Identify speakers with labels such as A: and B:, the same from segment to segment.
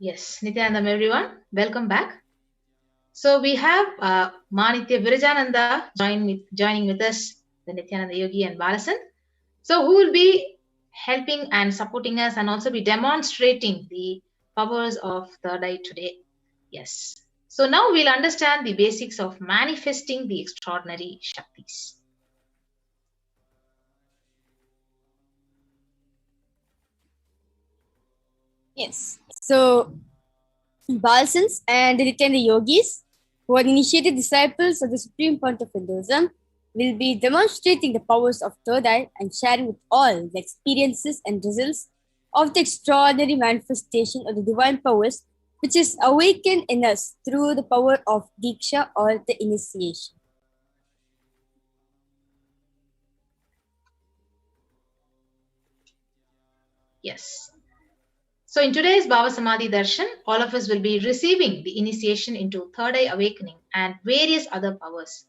A: Yes, Nithyanandam everyone, welcome back. So we have Manitya Virajananda joining with us, the Nithyananda Yogi and Balasan. So who will be helping and supporting us and also be demonstrating the powers of third eye today. Yes. So now we'll understand the basics of manifesting the extraordinary Shaktis.
B: Yes. So Balsans and the Nithyananda Yogis, who are initiated disciples of the Supreme Point of Hinduism, will be demonstrating the powers of third eye and sharing with all the experiences and results of the extraordinary manifestation of the divine powers which is awakened in us through the power of Diksha or the initiation.
A: Yes. So in today's Bhava Samadhi Darshan, all of us will be receiving the initiation into third eye awakening and various other powers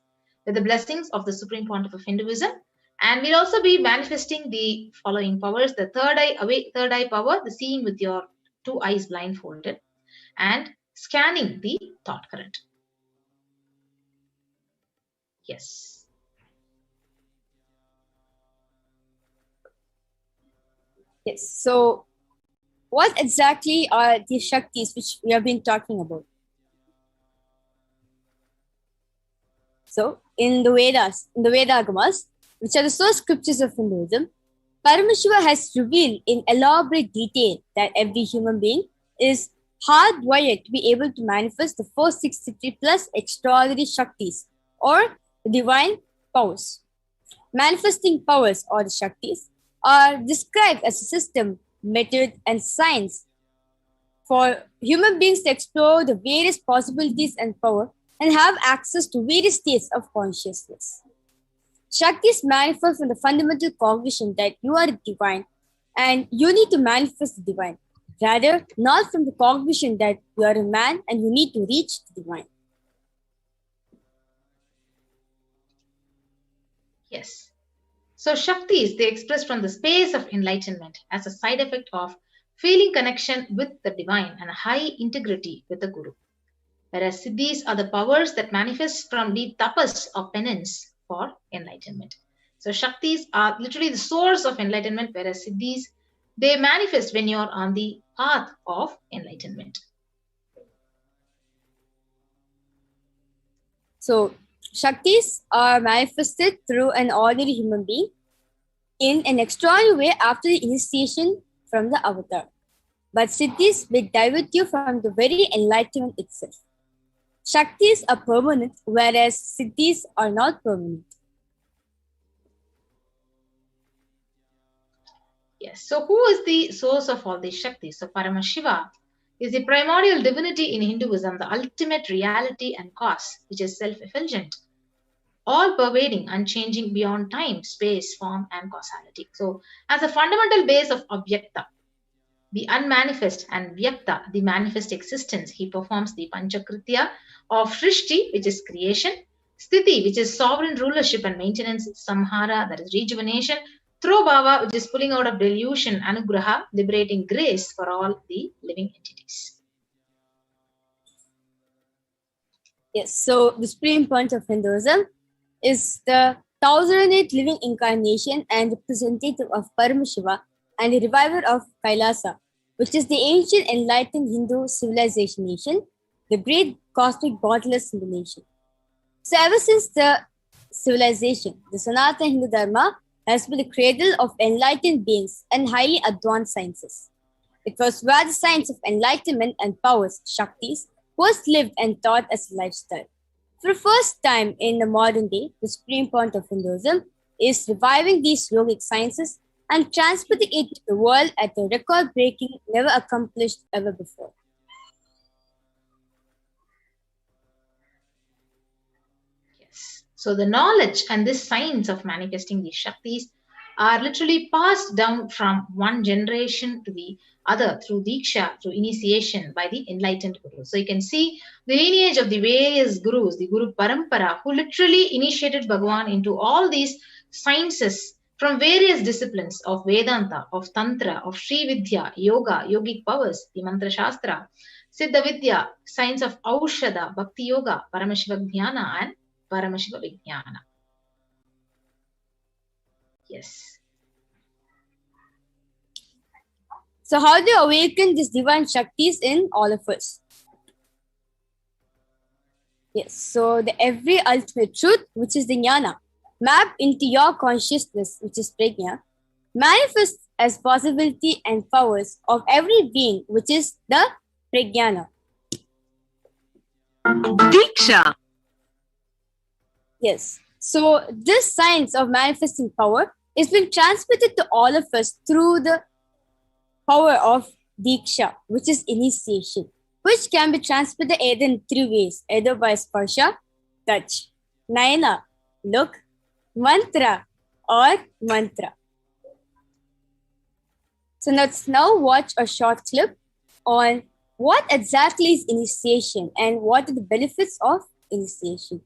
A: with the blessings of the Supreme Pontiff of Hinduism. And we'll also be manifesting the following powers: the third eye power, the seeing with your two eyes blindfolded, and scanning the thought current. Yes.
B: Yes. So what exactly are these Shaktis which we have been talking about? So, in the Vedas, in the Vedagamas, which are the source scriptures of Hinduism, Paramashiva has revealed in elaborate detail that every human being is hardwired to be able to manifest the 463 plus extraordinary Shaktis or divine powers. Manifesting powers or the Shaktis are described as a system, method, and science for human beings to explore the various possibilities and power and have access to various states of consciousness. Shaktis manifest from the fundamental cognition that you are divine and you need to manifest the divine. Rather, not from the cognition that you are a man and you need to reach the divine.
A: Yes. So Shaktis, they express from the space of enlightenment as a side effect of feeling connection with the divine and a high integrity with the Guru. Whereas Siddhis are the powers that manifest from the tapas of penance for enlightenment. So Shaktis are literally the source of enlightenment, whereas Siddhis, they manifest when you're on the path of enlightenment.
B: So Shaktis are manifested through an ordinary human being in an extraordinary way after the initiation from the avatar. But Siddhis will divert you from the very enlightenment itself. Shaktis are permanent, whereas Siddhis are not permanent.
A: Yes. So who is the source of all these Shaktis? So Paramashiva is the primordial divinity in Hinduism, the ultimate reality and cause, which is self-effulgent, all pervading, unchanging beyond time, space, form, and causality. So as a fundamental base of Avyakta, the unmanifest, and Vyakta, the manifest existence, he performs the Panchakritya of Shrishti, which is creation, Sthiti, which is sovereign rulership and maintenance, Samhara, that is rejuvenation, Bhava, which is pulling out of delusion, Anugraha, liberating grace for all the living entities.
B: Yes, so the supreme point of Hinduism is the 1008 living incarnation and representative of Paramashiva and the reviver of Kailasa, which is the ancient enlightened Hindu civilization nation, the great cosmic godless Hindu nation. So ever since the civilization, the Sanatana Hindu Dharma has been the cradle of enlightened beings and highly advanced sciences. It was where the science of enlightenment and powers, Shaktis, was lived and taught as a lifestyle. For the first time in the modern day, the supreme point of Hinduism is reviving these yogic sciences and transporting it to the world at a record-breaking, never accomplished ever before.
A: Yes. So the knowledge and this science of manifesting these Shaktis are literally passed down from one generation to the other through Diksha, through initiation by the enlightened Guru. So you can see the lineage of the various Gurus, the Guru Parampara, who literally initiated Bhagavan into all these sciences from various disciplines of Vedanta, of Tantra, of Sri Vidya, Yoga, Yogic powers, the Mantra Shastra, Siddha Vidya, science of Aushadha, Bhakti Yoga, Paramashiva Jnana, and Paramashiva Vijnana. Yes.
B: So how do you awaken these divine Shaktis in all of us? Yes, so the every ultimate truth, which is the Jnana, mapped into your consciousness, which is Prajna, manifests as possibility and powers of every being, which is the Prajnana.
C: Diksha.
B: Yes, so this science of manifesting power is being transmitted to all of us through the power of Diksha, which is initiation, which can be transmitted either in three ways, either by sparsha, touch, nayana, look, mantra, or mantra. So let's now watch a short clip on what exactly is initiation and what are the benefits of initiation.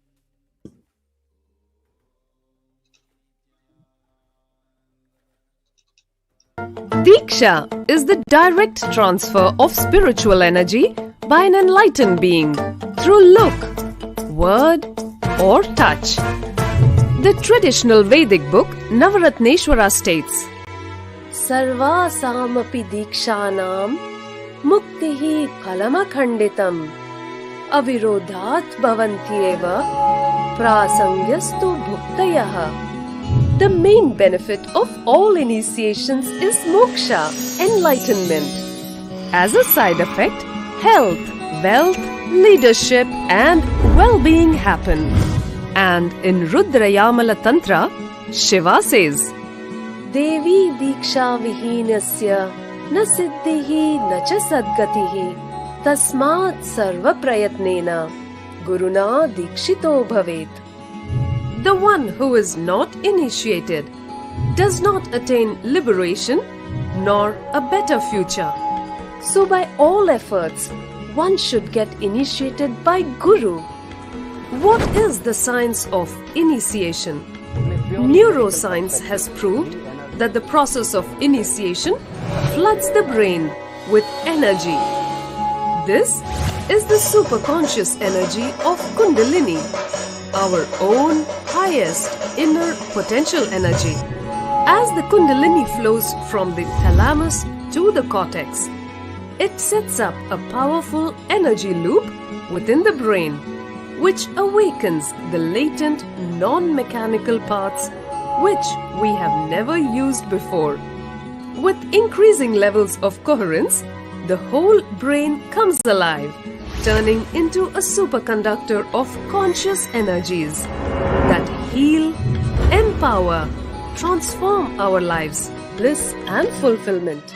C: Diksha is the direct transfer of spiritual energy by an enlightened being through look, word, or touch. The traditional Vedic book Navaratneshwara states, Sarva samapi dikshanam muktihi phalamakhanditam avirodhat bhavantyeva prasangyastu bhuktayaha. The main benefit of all initiations is moksha, enlightenment. As a side effect, health, wealth, leadership, and well-being happen. And in Rudrayamala Tantra, Shiva says, Devi diksha vihinasya na siddhihi na cha sadgatihi tasmat sarva prayatnena guruna dikshito bhavet. The one who is not initiated does not attain liberation nor a better future. So by all efforts, one should get initiated by Guru. What is the science of initiation? Neuroscience has proved that the process of initiation floods the brain with energy. This is the superconscious energy of Kundalini, our own highest inner potential energy. As the Kundalini flows from the thalamus to the cortex, it sets up a powerful energy loop within the brain, which awakens the latent non-mechanical parts which we have never used before. With increasing levels of coherence, the whole brain comes alive, turning into a superconductor of conscious energies that heal, empower, transform our lives, bliss and fulfillment.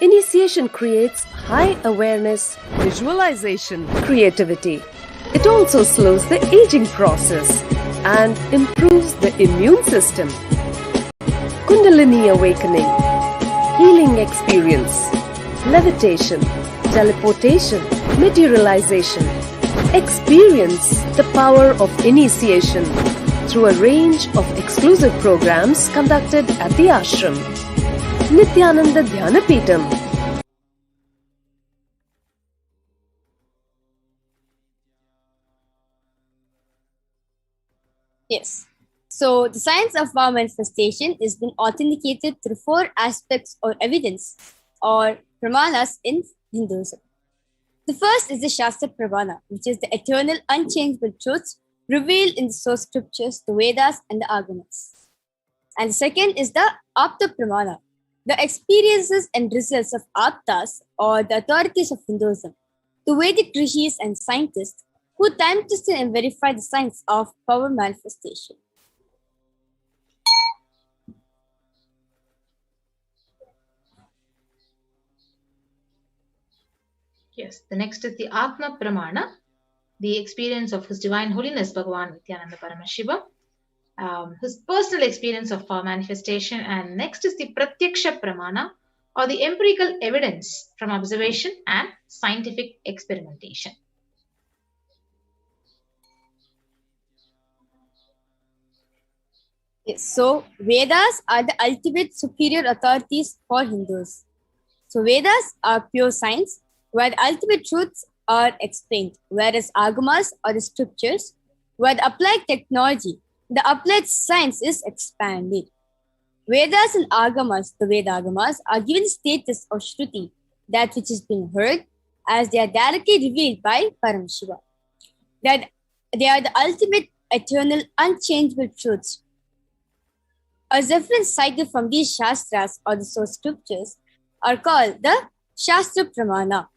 C: Initiation creates high awareness, visualization, creativity. It also slows the aging process and improves the immune system. Kundalini awakening, healing experience, levitation, teleportation, materialization. Experience the power of initiation through a range of exclusive programs conducted at the ashram. Nithyananda Dhyanapitham.
B: Yes. So the science of power manifestation is being authenticated through four aspects or evidence or pramanas in Hinduism. The first is the Shastra Pramana, which is the eternal unchangeable truths revealed in the source scriptures, the Vedas and the Agamas. And the second is the Apta Pramana, the experiences and results of Aptas or the authorities of Hinduism, the Vedic rishis and scientists who time tested and verified the science of power manifestation.
A: Yes, the next is the Atma Pramana, the experience of His Divine Holiness Bhagavan Nithyananda Paramashivam, his personal experience of power manifestation. And next is the Pratyaksha Pramana, or the empirical evidence from observation and scientific experimentation.
B: Yes, so Vedas are the ultimate superior authorities for Hindus. So Vedas are pure science where the ultimate truths are explained, whereas Agamas are the scriptures where the applied technology, the applied science is expanded. Vedas and Agamas, the Veda Agamas, are given the status of Shruti, that which is being heard, as they are directly revealed by Paramashiva. That they are the ultimate, eternal, unchangeable truths. A reference cited from these Shastras or the source scriptures are called the Shastra Pramana.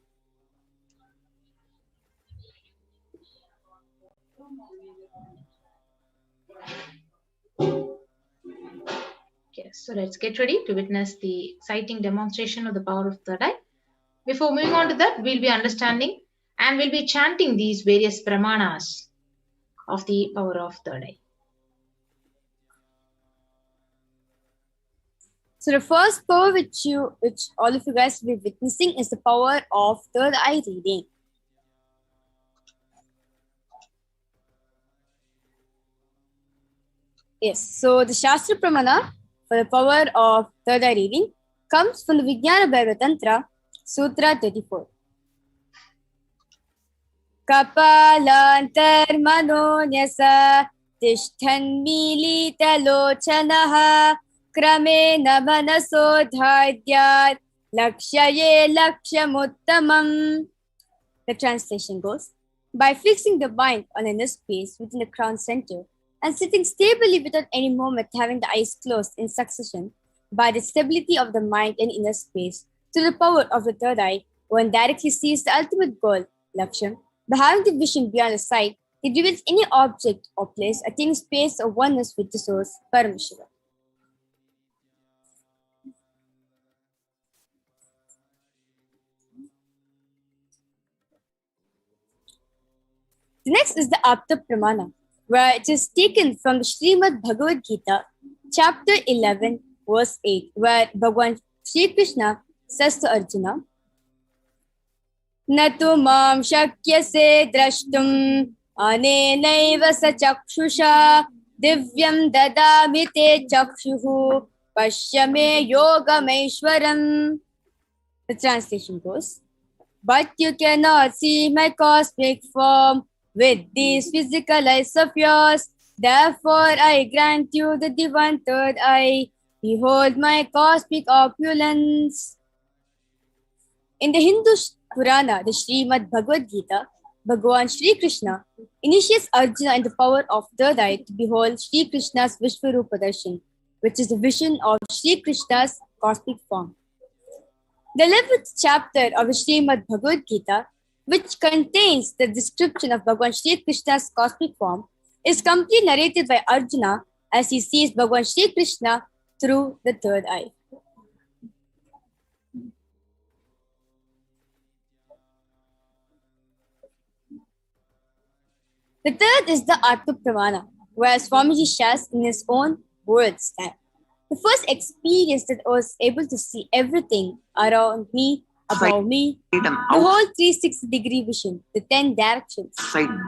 A: Yes, so let's get ready to witness the exciting demonstration of the power of third eye. Before moving on to that, we'll be understanding and we'll be chanting these various pramanas of the power of third eye.
B: So the first power which all of you guys will be witnessing is the power of third eye reading. Yes, so the Shastra Pramana for the power of third eye reading comes from the Vijnana Bhaiva Tantra, Sutra 34. Kapalantarmanonyasa tishthan milita lochanaha kramena manaso dhaidyat lakshaye lakshamuttamam. The translation goes, by fixing the mind on inner space within the crown center and sitting stably without any moment having the eyes closed in succession, by the stability of the mind and inner space, through the power of the third eye, one directly sees the ultimate goal, Laksham. By having the vision beyond the sight, it reveals any object or place attaining space or oneness with the source, Paramashiva. The next is the Apta Pramana, where it is taken from the Srimad Bhagavad Gita, chapter 11, verse 8, where Bhagavan Shri Krishna says to Arjuna, Natu mam shakyase drashtum anenaiva sa chakshusha divyam dadami te chakshuhu pashyame yogameshwaram. The translation goes, but you cannot see my cosmic form with these physical eyes of yours. Therefore, I grant you the divine third eye. Behold my cosmic opulence. In the Hindu Purana, the Srimad Bhagavad Gita, Bhagavan Shri Krishna initiates Arjuna in the power of third eye to behold Shri Krishna's Vishwarupa Darshan, which is the vision of Shri Krishna's cosmic form. The 11th chapter of the Srimad Bhagavad Gita, which contains the description of Bhagavan Shri Krishna's cosmic form, is completely narrated by Arjuna as he sees Bhagavan Shri Krishna through the third eye. The third is the Atma Pramana, where Swamiji shares in his own words that the first experience that I was able to see everything around me, above me, the whole 360-degree vision, the 10 directions,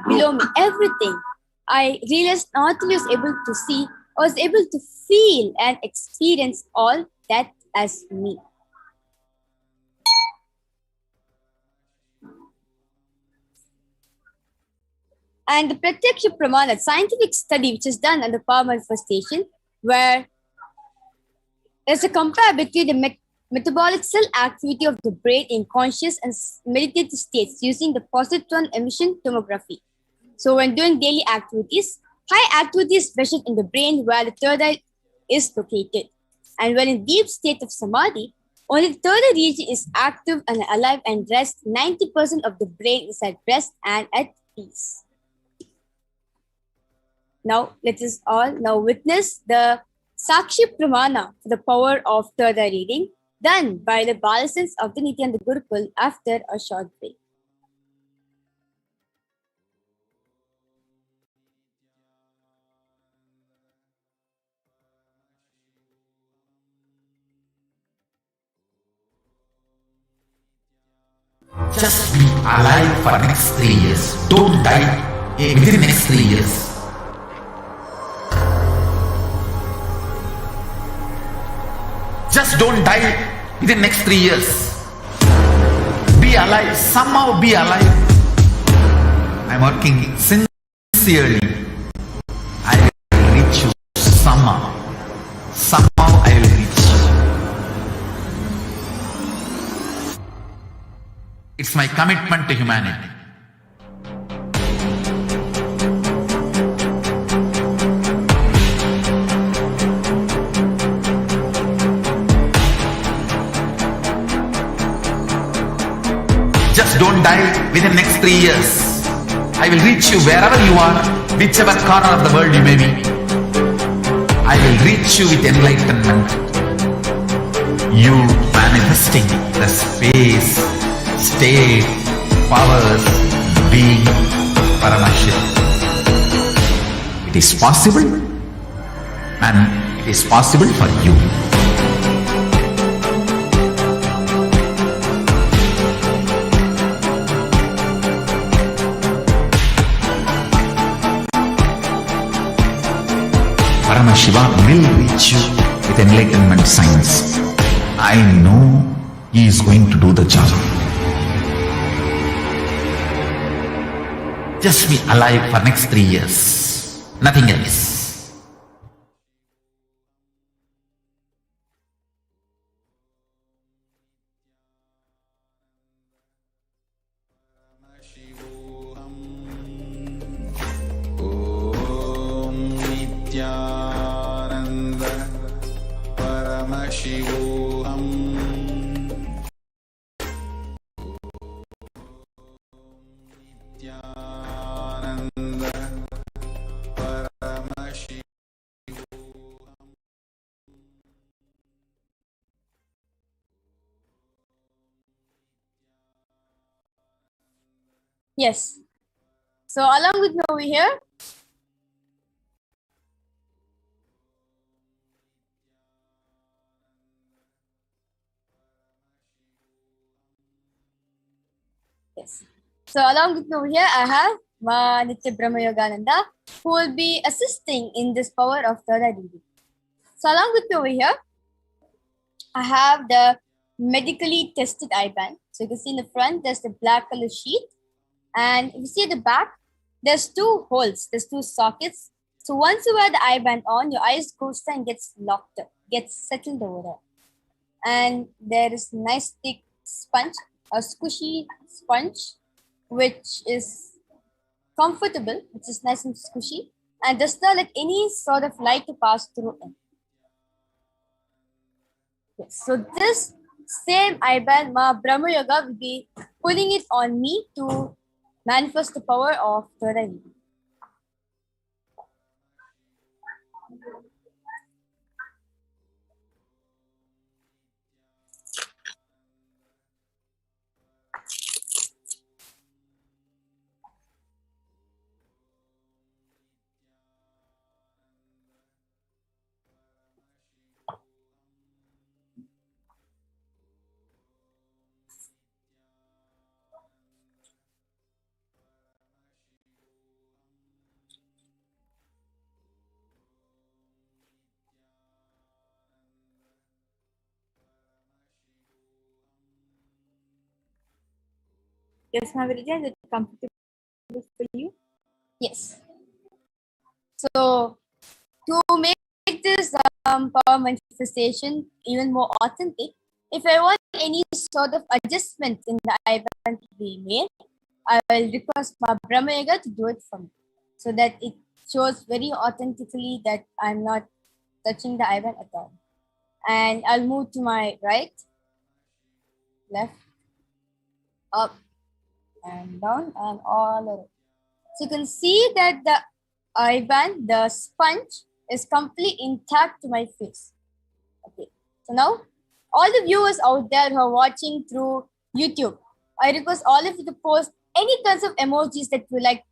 B: below me, everything. I realized not only was able to see, I was able to feel and experience all that as me. And the Pratyaksha Pramana, scientific study which is done under power manifestation, where there's a compare between the metabolic cell activity of the brain in conscious and meditative states using the positron emission tomography. So when doing daily activities, high activity is measured in the brain where the third eye is located. And when in deep state of samadhi, only the third eye region is active and alive and rest. 90% of the brain is at rest and at peace. Now, let us all now witness the Sakshi Pramana for the power of third eye reading done by the Balasans of the Nithyananda Gurukul after a short break.
D: Just be alive for next 3 years. Don't die within next 3 years. Just don't die within next 3 years. Be alive. Somehow be alive. I'm working sincerely. I will reach you somehow. Somehow I will reach you. It's my commitment to humanity. Just don't die within next 3 years. I will reach you wherever you are, whichever corner of the world you may be. I will reach you with enlightenment. You manifesting the space, state, powers, being Paramashivoham. It is possible, and it is possible for you. Paramashiva will reach you with enlightenment science. I know he is going to do the job. Just be alive for next 3 years. Nothing else.
E: Nithyananda Paramashivoham. Nithyananda Paramashivoham.
B: Yes. So along with me over here, yes. So along with me over here, I have Nitya Brahma Yogananda, who will be assisting in this power of third eye reading. So along with me over here, I have the medically tested eye band. So you can see in the front, there's the black color sheet. And if you see at the back, there's 2 holes, there's 2 sockets. So once you wear the eye band on, your eyes goes there and gets locked up, gets settled over there. And there is a nice thick sponge, a squishy sponge, which is comfortable, which is nice and squishy, and does not let any sort of light to pass through it. Yes. So this same eye band, Ma Brahma Yoga will be putting it on me to manifest the power of third eye reading. Yes, ma'am, is it comfortable for you? Yes. So to make this power manifestation even more authentic, if I want any sort of adjustment in the eye band to be made, I will request my Brahma Yoga to do it for me, so that it shows very authentically that I'm not touching the eye band at all. And I'll move to my right, left, up, and down, and all around. So you can see that the eye band, the sponge, is completely intact to my face. Okay. So now, all the viewers out there who are watching through YouTube, I request all of you to post any kinds of emojis that you like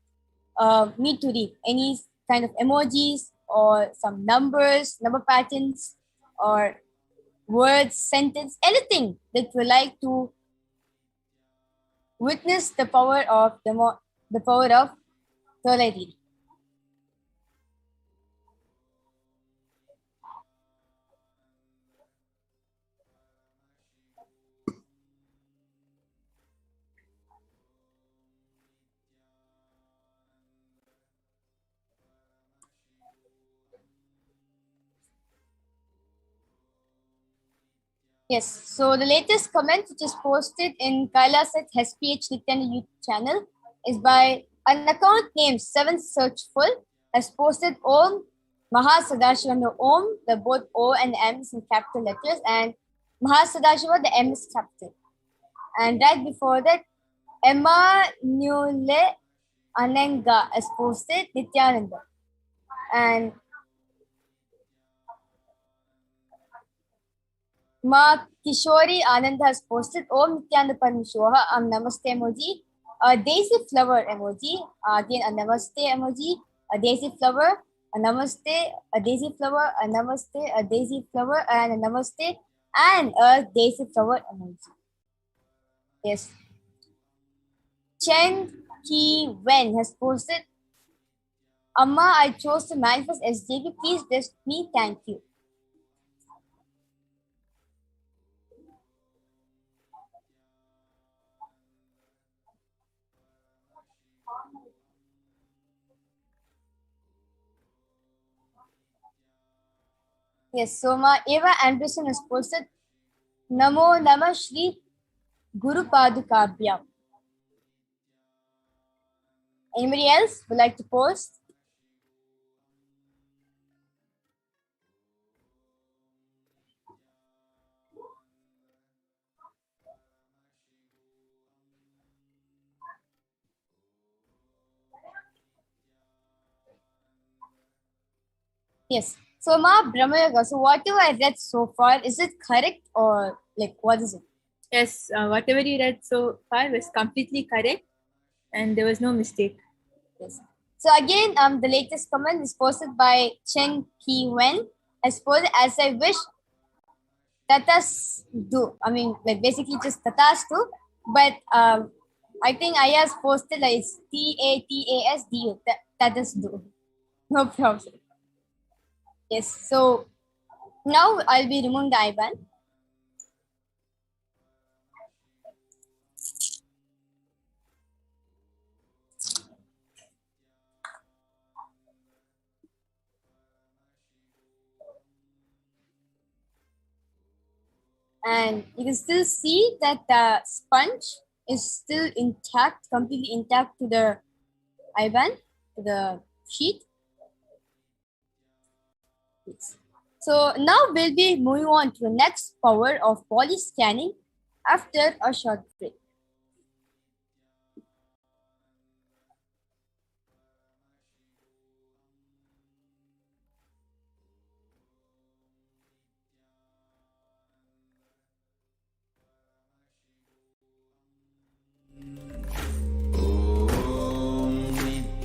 B: me to read. Any kind of emojis or some numbers, number patterns, or words, sentence, anything that you like to witness the power of the power of third eye reading. Yes, so the latest comment which is posted in Kailasa HDH Nithyananda YouTube channel is by an account named Seven Searchful, has posted Om Mahasadashivam. The Om, the both O and M is in capital letters, and Mahasadashiva, the M is capital. And right before that, Emmanuel Ananga has posted Nithyananda. And Ma Kishori Ananda has posted Om Nithyananda Paramashivoham, Namaste emoji, a daisy flower emoji, again a Namaste emoji, a daisy flower, a Namaste, a daisy flower, a Namaste, a daisy flower, and a Namaste, and a daisy flower emoji. Yes. Chen Ki Wen has posted, Amma, I chose to manifest SJV. Please bless me. Thank you. Yes, so Ma Eva Anderson has posted, Namo Namah Shri Guru Padukabhyam. Anybody else would like to post? Yes. So Ma Brahmayoga, so whatever I read so far, is it correct or like what is it?
F: Yes, whatever you read so far was completely correct and there was no mistake.
B: Yes. So again, the latest comment is posted by Chen Ki Wen. As posted, as I wish tatas do. I mean, like basically just tatas do. But I think Aya's posted like it's TATASDU. Tatas do. No problem. Yes. So now I'll be removing the IBAN. And you can still see that the sponge is still intact, completely intact to the IBAN, to the sheet. Yes. So now we'll be moving on to the next power of poly scanning after a short break.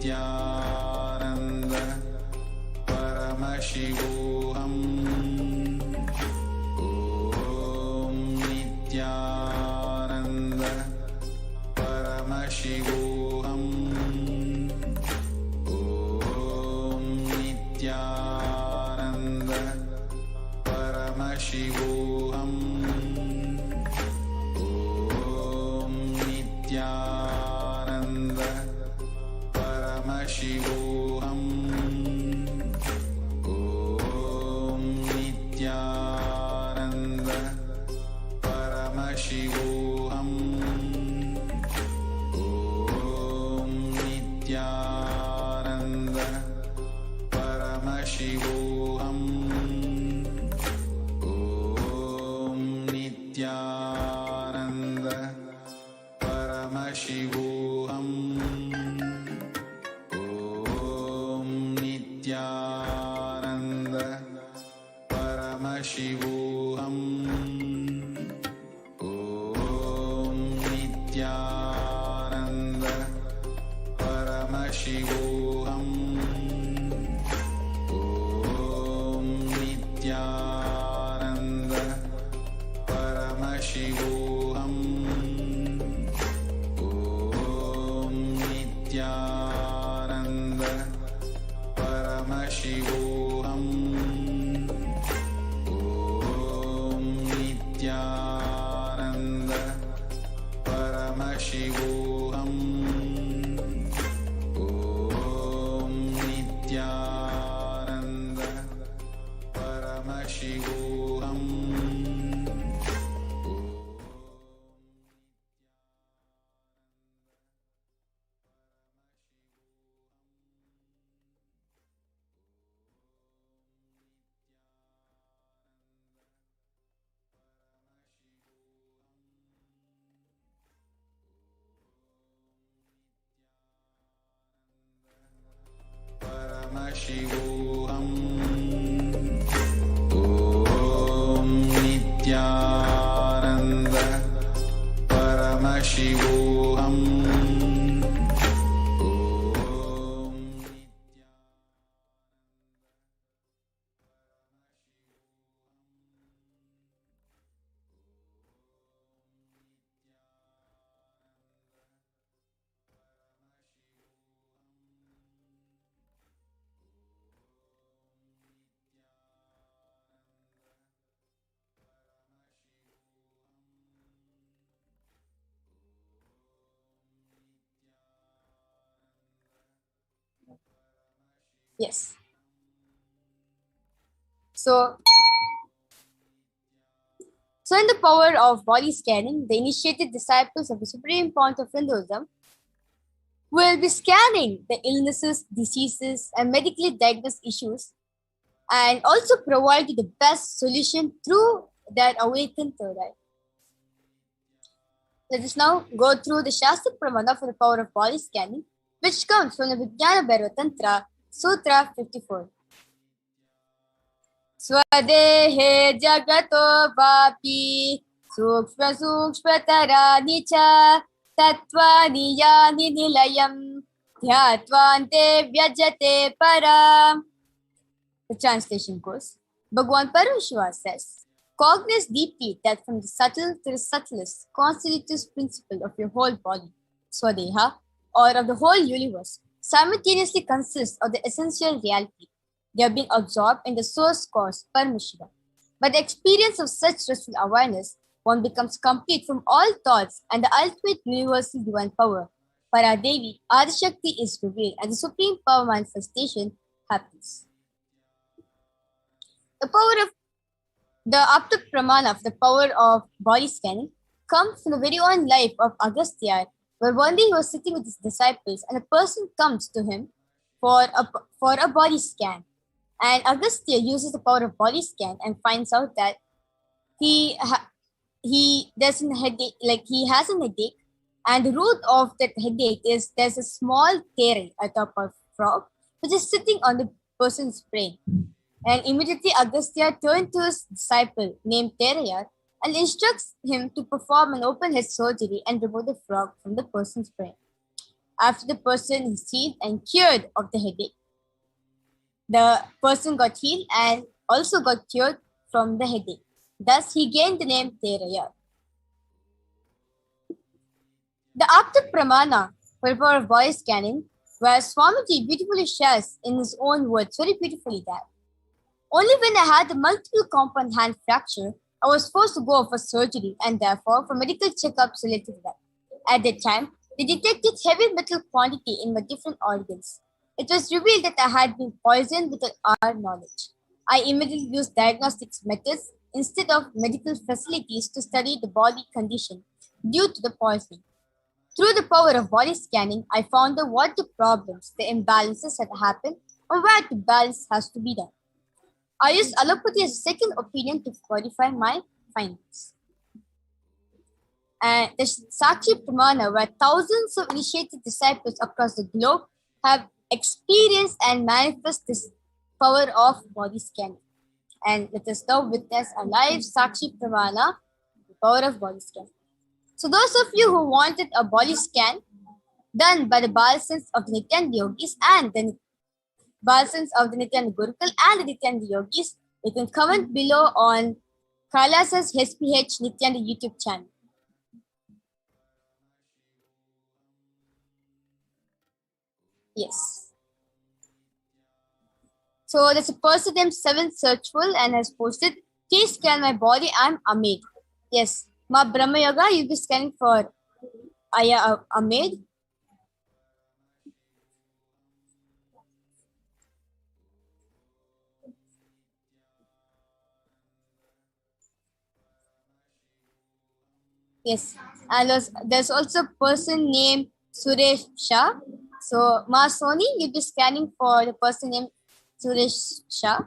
E: Nithyananda Paramashivoham. Om Nithyananda Paramashivoham. Om Nithyananda Paramashivoham. Om Nithyananda Paramashivoham. Om Nithyananda Paramashivoham. Om Nithyananda Paramashivoham. Om Nithyananda Paramashivoham. Om Nithyananda Paramashivoham. Om Nithyananda Paramashivoham. Om Nithyananda Paramashivoham. Om Nithyananda Paramashivoham. Om Nithyananda Paramashivoham. Om Nithyananda Paramashivoham. Paramashivoham. Om Nithyananda Paramashivoham.
B: Yes. So in the power of body scanning, the initiated disciples of the supreme point of Hinduism will be scanning the illnesses, diseases, and medically diagnosed issues, and also provide you the best solution through their awakened third eye. Let us now go through the Shastra Pramana for the power of body scanning, which comes from the Vijnana Bhairava Tantra, Sutra 54. Swadehe jagato vapi sukshma sukshmatarani cha tattvani yani nilayam dhyatvante vyajate param. The translation goes, Bhagwan Paramashiva says, cognize deeply that from the subtle to the subtlest constitutes principle of your whole body, Swadeha, or of the whole universe, simultaneously consists of the essential reality. They are being absorbed in the source cause, Paramashiva. By the experience of such restful awareness, one becomes complete from all thoughts and the ultimate universal divine power, Paradevi, Adishakti is revealed and the supreme power manifestation happens. The power of the Apta Pramana of the power of body scanning comes from the very own life of Agastya, where one day he was sitting with his disciples and a person comes to him for a body scan. And Agastya uses the power of body scan and finds out that he has a headache, and the root of that headache is there's a small tail atop of frog which is sitting on the person's brain. And immediately Agastya turned to his disciple named Terayar and instructs him to perform an open head surgery and remove the frog from the person's brain. After the person is healed and cured of the headache, the person got healed and also got cured from the headache. Thus, he gained the name Terayar. The Apta Pramana for the power of body scanning, where Swamiji beautifully shares in his own words very beautifully that only when I had a multiple compound hand fracture, I was forced to go for surgery and therefore for medical checkups related to that. At that time, they detected heavy metal quantity in my different organs. It was revealed that I had been poisoned without our knowledge. I immediately used diagnostics methods instead of medical facilities to study the body condition due to the poisoning. Through the power of body scanning, I found out what the problems, the imbalances had happened, and where the balance has to be done. I used allopathy as a second opinion to verify my findings. And the Sakshi Pramana, where thousands of initiated disciples across the globe have experienced and manifest this power of body scanning. And let us now witness a live Sakshi Pramana, the power of body scanning. So those of you who wanted a body scan done by the Balasans of the Nithyananda Yogis and the Balasans of the Nithyananda Gurukul and the Nithyananda Yogis, you can comment below on Kailasa's HDH Nithyananda YouTube channel. Yes. So there's a person named Seven Searchful and has posted, please scan my body, I'm Ahmed. Yes. Ma Brahma Yoga, you'll be scanning for Aya Ahmed. Yes, and there's also a person named Suresh Shah. So, Ma Soni, you'll be scanning for the person named Suresh Shah.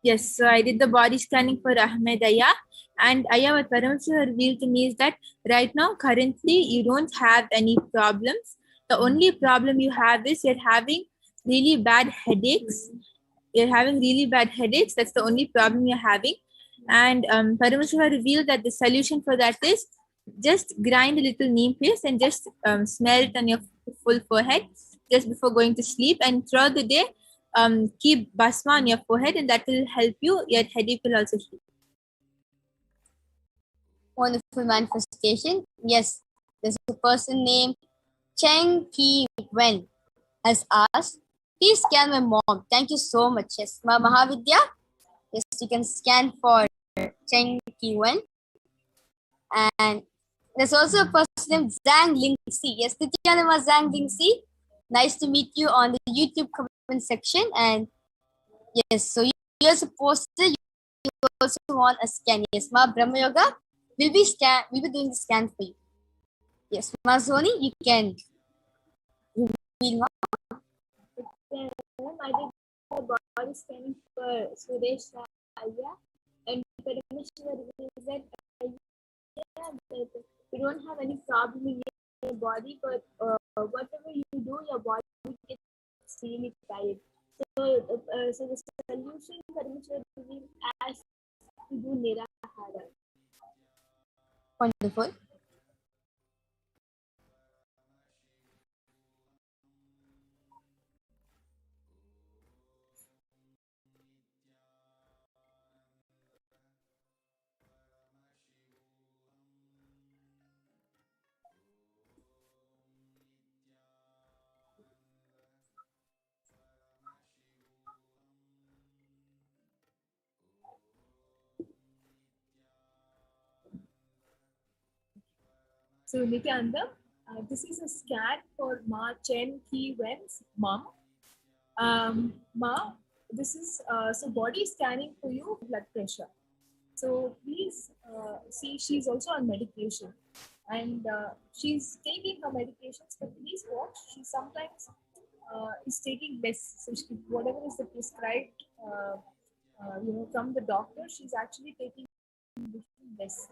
F: Yes, so I did the body scanning for Ahmed Aya, and Aya, what Paramashiva revealed to me is that right now, currently, you don't have any problems. The only problem you have is you're having really bad headaches. That's the only problem you're having. And Paramashiva revealed that the solution for that is just grind a little neem paste and just smell it on your full forehead just before going to sleep. And throughout the day, keep basma on your forehead, and that will help you. Your headache will also heal.
B: Wonderful manifestation. Yes, there's a person named Cheng Ki Wen has asked, please scan my mom. Thank you so much. Yes, Mahavidya. Yes, you can scan for Cheng Ki Wen. And there's also a person named Zhang Lingxi. Yes, Nithyananda Zhang Lingxi. Nice to meet you on the YouTube comment section. And yes, so you're supposed to, you also want a scan. Yes, Ma Brahma Yoga will be doing the scan for you. Yes, Ma Zoni, you can reveal. Ma.
F: I did the body scanning for Suresh Aya, and Paramashiva reveals that you don't have any problem in your body, but whatever you do, your body gets extremely tired. So the solution Paramashiva reveals as to do Nirahara.
B: Wonderful.
F: So Nithyananda, this is a scan for Ma Chen Ki Wen's mom. Ma, this is so body scanning for you, blood pressure. So please see, she's also on medication, and she's taking her medications. But please watch, she sometimes is taking less. So whatever is the prescribed, from the doctor, she's actually taking less.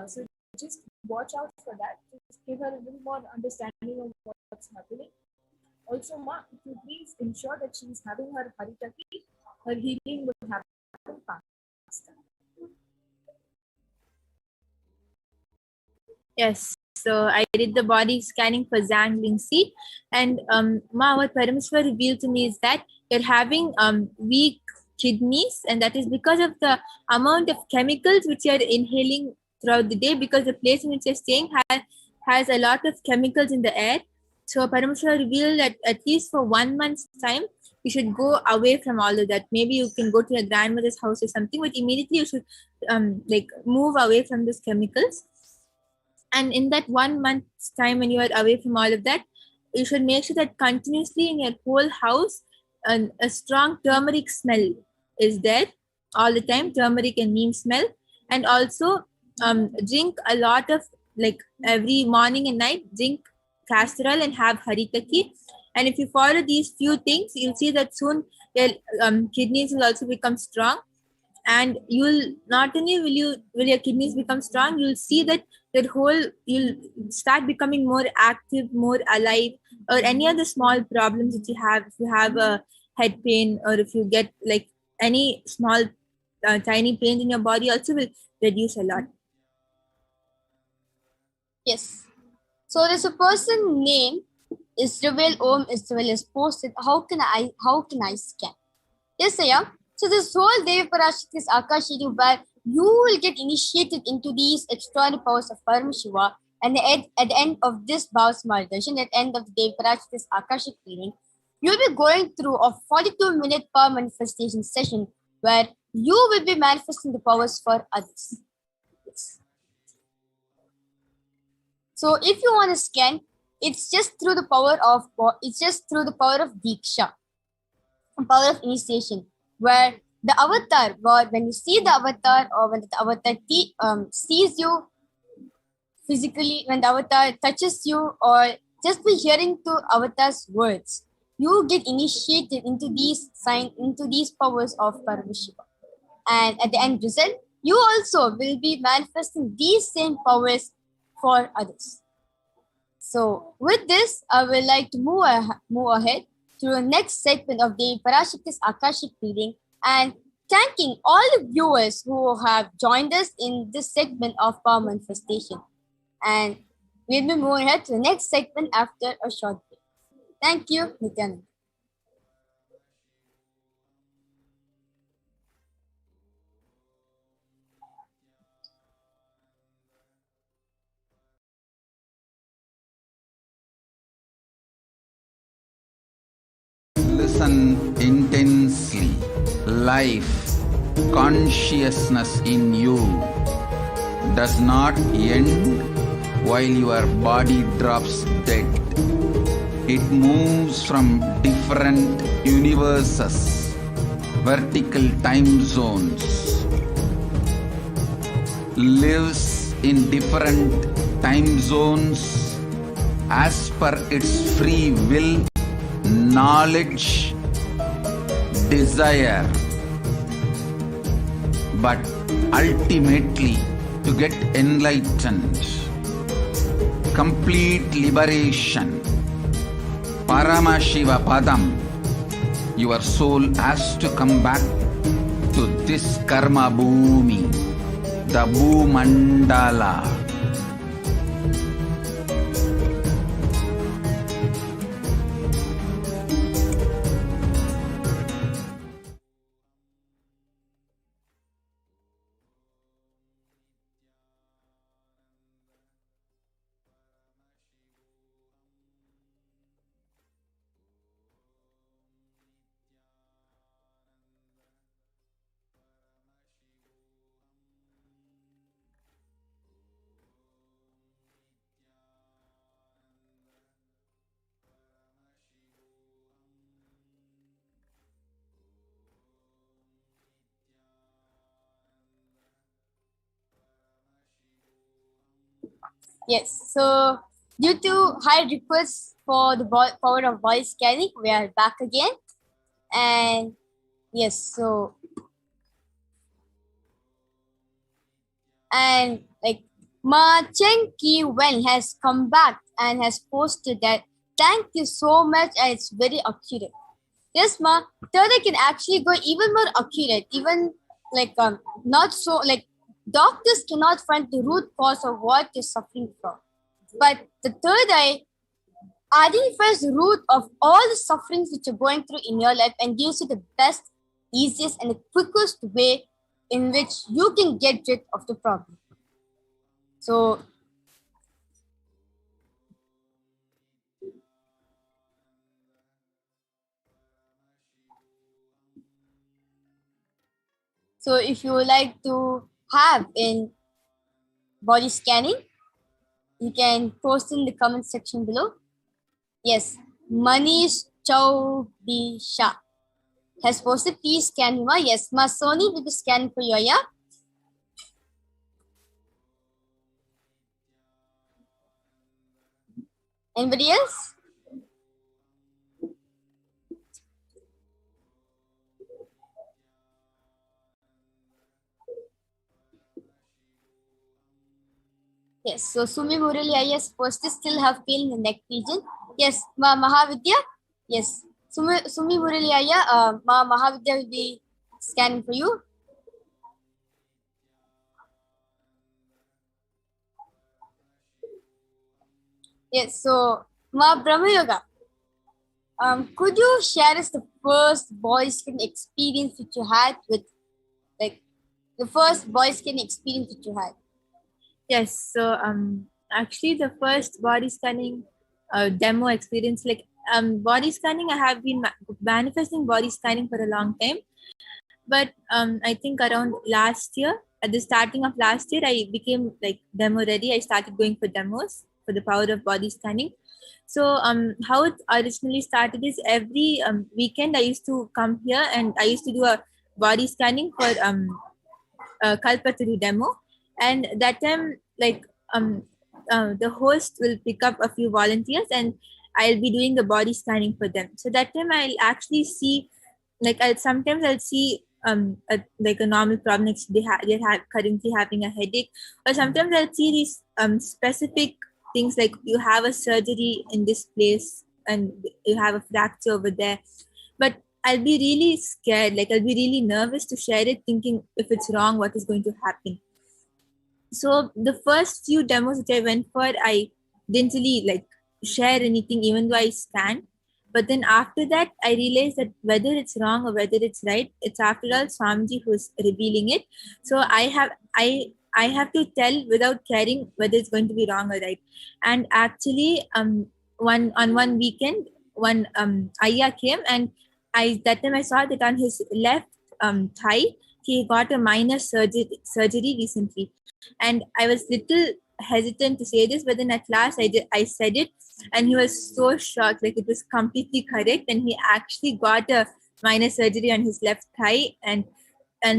F: So just watch out for that. Just give her a little more understanding of what's happening. Also, Ma, if you please ensure that she's having her haritaki, her healing will happen faster. Yes, so I did the body scanning for Zhang Lingxi, and Ma, what Paramashiva revealed to me is that you're having weak kidneys, and that is because of the amount of chemicals which you're inhaling throughout the day, because the place in which you're staying has a lot of chemicals in the air. So Paramashiva revealed that at least for 1 month's time, you should go away from all of that. Maybe you can go to your grandmother's house or something, but immediately you should move away from those chemicals. And in that 1 month's time, when you are away from all of that, you should make sure that continuously in your whole house, a strong turmeric smell is there all the time, turmeric and neem smell. And also drink a lot of, every morning and night, drink castor oil and have haritaki. And if you follow these few things, you'll see that soon your kidneys will also become strong. And you'll not only will your kidneys become strong, you'll see that you'll start becoming more active, more alive, or any other small problems that you have. If you have a head pain, or if you get any small tiny pains in your body, also will reduce a lot.
B: Yes. So there's a person named Israel Om Israel is posted. How can I scan? Yes, Aya. So this whole Devi Parashakti Akashic, where you will get initiated into these extraordinary powers of Paramashiva, and at the end of this Bhavasma meditation, at the end of the Devi Parashakti Akashic reading, you'll be going through a 42-minute power manifestation session where you will be manifesting the powers for others. Yes. So if you want to scan, it's just through the power of Diksha, power of initiation, where the avatar, when you see the avatar, or when the avatar sees you physically, when the avatar touches you, or just by hearing the avatar's words, you get initiated into these powers of Paramashiva. And at the end result, you also will be manifesting these same powers for others. So with this, I would like to move ahead to the next segment of the Parashakti's Akashic reading, and thanking all the viewers who have joined us in this segment of Power Manifestation. And we'll be moving ahead to the next segment after a short break. Thank you, Nithyananda.
D: Listen intensely. Life, consciousness in you does not end while your body drops dead. It moves from different universes, vertical time zones, lives in different time zones as per its free will, knowledge, desire, but ultimately to get enlightened, complete liberation, Paramashiva Padam, your soul has to come back to this karma bhumi, the Bhumandala.
B: Yes, so due to high requests for the power of voice scanning, we are back again. And yes, so and like Ma Cheng Ki Wen has come back and has posted that thank you so much, and it's very accurate. Yes, Ma, third eye can actually go even more accurate, even like not so like doctors cannot find the root cause of what you're suffering from. But the third eye identifies the root of all the sufferings which you're going through in your life and gives you the best, easiest, and the quickest way in which you can get rid of the problem. So if you would like to have in body scanning, you can post in the comment section below. Yes, Manish Chaubisha has posted, please scan me. Yes, Ma Sony will be scanning for you, yeah? Anybody else? Yes, so Sumi Murali IS posted, still have pain in the neck region. Yes, Ma Mahavidya. Yes, Sumi Murali Aya, Ma Mahavidya will be scanning for you. Yes, so Ma Brahma Yoga. Could you share us the first boy skin experience which you had with, like, the first boy skin experience which you had?
F: Yes, so actually the first body scanning demo experience, like body scanning, I have been manifesting body scanning for a long time, but I think around last year, at the starting of last year, I became like demo ready. I started going for demos for the power of body scanning. So how it originally started is every weekend I used to come here and I used to do a body scanning for Kalpataru demo. And that time, like the host will pick up a few volunteers and I'll be doing the body scanning for them. So that time I'll actually see, like I'll see like a normal problem, like they're currently having a headache, or sometimes I'll see these specific things like you have a surgery in this place and you have a fracture over there, but I'll be really scared, like I'll be really nervous to share it, thinking if it's wrong, what is going to happen. So the first few demos which I went for, I didn't really like share anything, even though I scanned. But then after that, I realized that whether it's wrong or whether it's right, it's after all Swamiji who's revealing it. So I have to tell without caring whether it's going to be wrong or right. And actually, one weekend, one Ayya came, and that time I saw that on his left thigh, he got a minor surgery recently. And I was little hesitant to say this, but then at last I said it, and he was so shocked, like it was completely correct, and he actually got a minor surgery on his left thigh, and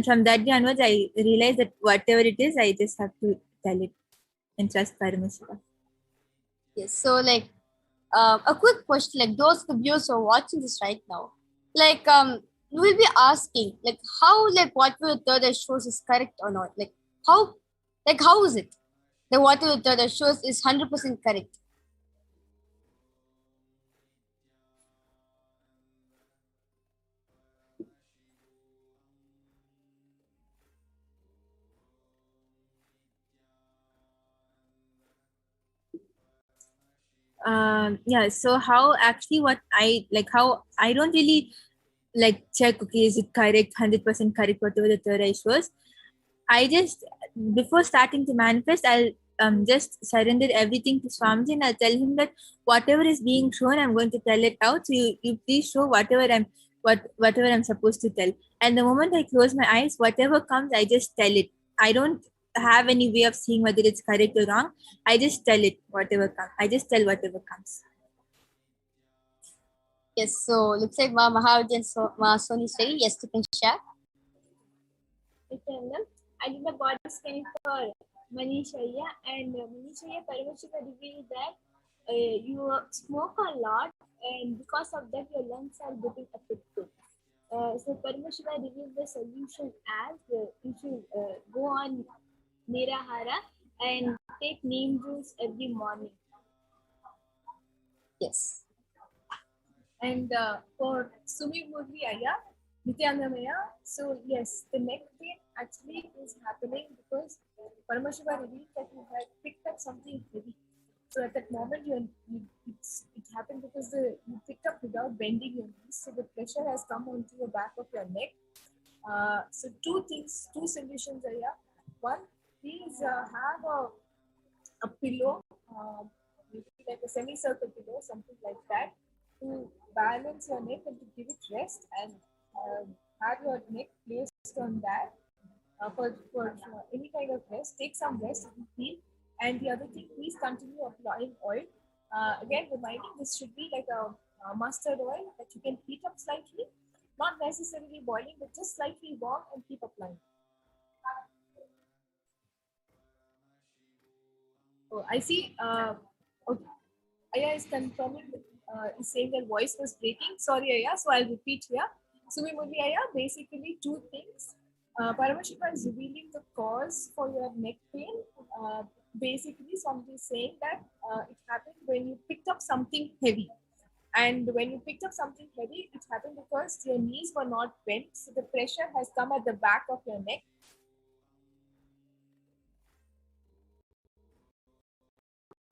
F: from that day onwards I realized that whatever it is, I just have to tell it and trust Paramashiva.
B: Yes. So like a quick question, like those of the viewers who are watching this right now, like you will be asking like how, like whatever the third eye shows is correct or not, like how is it that whatever the third eye shows is 100% correct?
F: Yeah, so how actually what I like, how I don't really like check, okay, is it correct, 100% correct, whatever the third eye shows. I just, before starting to manifest, I'll just surrender everything to Swamiji, and I'll tell him that whatever is being shown, I'm going to tell it out. So you please show whatever I'm supposed to tell. And the moment I close my eyes, whatever comes, I just tell it. I don't have any way of seeing whether it's correct or wrong. I just tell it whatever comes. I just tell whatever comes.
B: Yes. So looks like Ma Mahavij and Ma Soni is saying yes, you can share.
G: I did the body scanning for Manishaya, and Manishaya Paramashiva revealed that you smoke a lot, and because of that, your lungs are getting affected. So Paramashiva revealed the solution as you should go on Nirahara and take neem juice every morning.
B: Yes.
G: And for Sumi Murli Aya, Nithyanamaya, so yes, the neck pain actually is happening because Paramashiva revealed that you had picked up something heavy. So at that moment, it happened because you picked up without bending your knees. So the pressure has come onto the back of your neck. So two solutions are here. One, please have a pillow, maybe like a semicircle pillow, something like that, to balance your neck and to give it rest, and have your neck placed on that for any kind of rest. Take some rest if you feel. And the other thing, please continue applying oil. Again, reminding this should be like a mustard oil that you can heat up slightly, not necessarily boiling, but just slightly warm, and keep applying. Oh, I see. Okay. Aya is confirming, is saying that voice was breaking. Sorry, Aya. So I'll repeat here. Sumi Murli Aya, basically two things. Paramashiva is revealing the cause for your neck pain. Basically, somebody is saying that it happened when you picked up something heavy. And when you picked up something heavy, it happened because your knees were not bent. So the pressure has come at the back of your neck.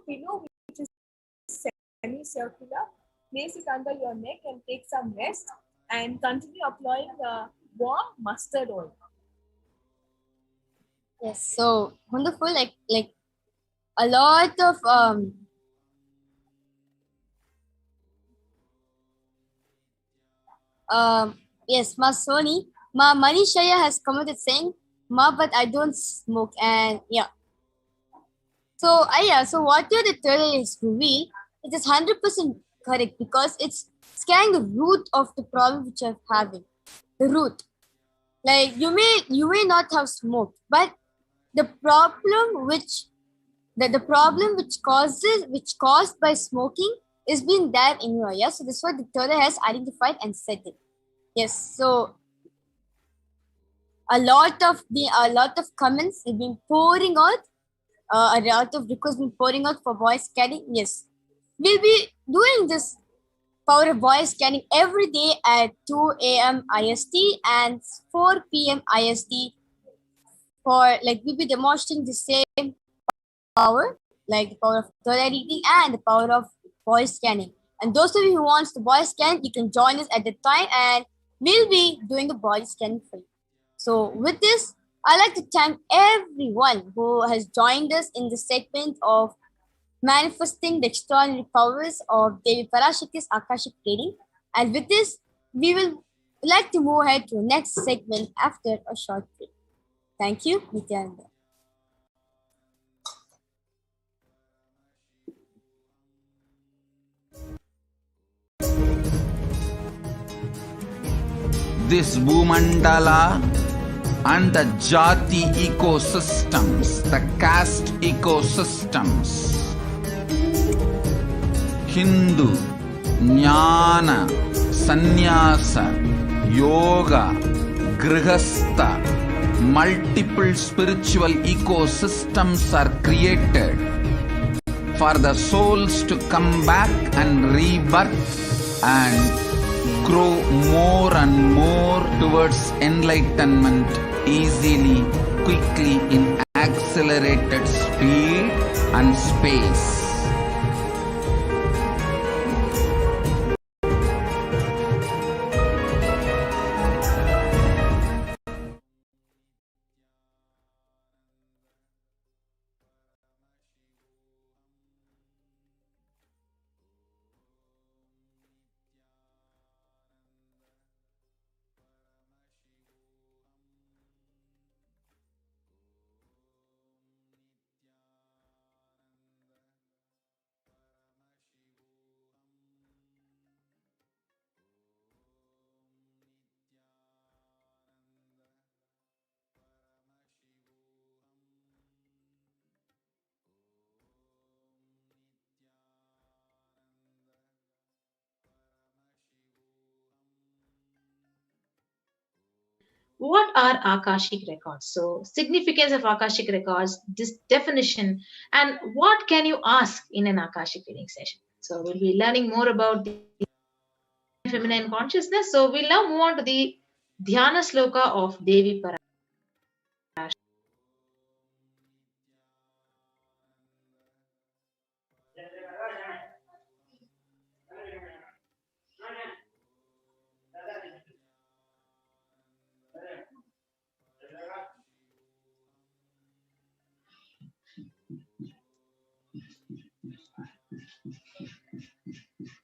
G: Pillow, which is semicircular, place it under your neck and take some rest, and continue applying the warm mustard oil.
B: Yes, so wonderful. Like a lot of yes, Ma Soni, Ma Manishaya has commented saying, Ma, but I don't smoke, and yeah. So so whatever the third eye is revealed, it is 100% correct because it's scanning the root of the problem which you're having. The root. Like you may not have smoked, but the problem which caused by smoking is being there in you. So this is what the third eye has identified and said it. Yes. So a lot of comments have been pouring out, a lot of requests been pouring out for voice scanning. Yes, we'll be doing this power of voice scanning every day at 2 a.m. IST and 4 p.m. IST. For like we'll be demonstrating the same power, like the power of third eye reading and the power of voice scanning. And those of you who wants the voice scan, you can join us at the time, and we'll be doing the body scanning for you. So with this, I'd like to thank everyone who has joined us in this segment of manifesting the extraordinary powers of Devi Parashakti's Akashic reading. And with this, we will like to move ahead to the next segment after a short break. Thank you, Nithyananda.
D: This Bhumandala and the Jati ecosystems, the caste ecosystems, Hindu, Jnana, Sannyasa, Yoga, Grihastha, multiple spiritual ecosystems are created for the souls to come back and rebirth and grow more and more towards enlightenment easily, quickly, in accelerated speed and space.
A: What are Akashic records? So, significance of Akashic records, this definition, and what can you ask in an Akashic reading session? So, we'll be learning more about the feminine consciousness. So, we'll now move on to the Dhyana Sloka of Devi Parashakti.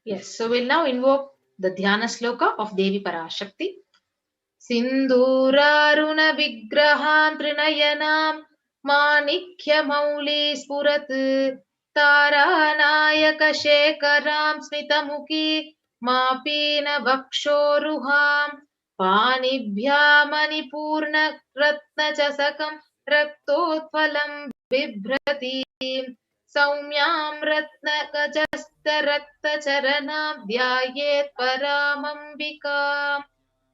A: Yes, so we'll now invoke the Dhyana Sloka of Devi Parashakti. Sindhuraruna Vigrahan Trinayanam Manikya Mauli Spurat Taranayaka Shekaram Smitamuki Mapina Vakshoruham Panibhya Manipurna Ratna Chasakam Raktotphalam Bibhrati Saumyam Ratna Charanam Dhyayet Paramambika.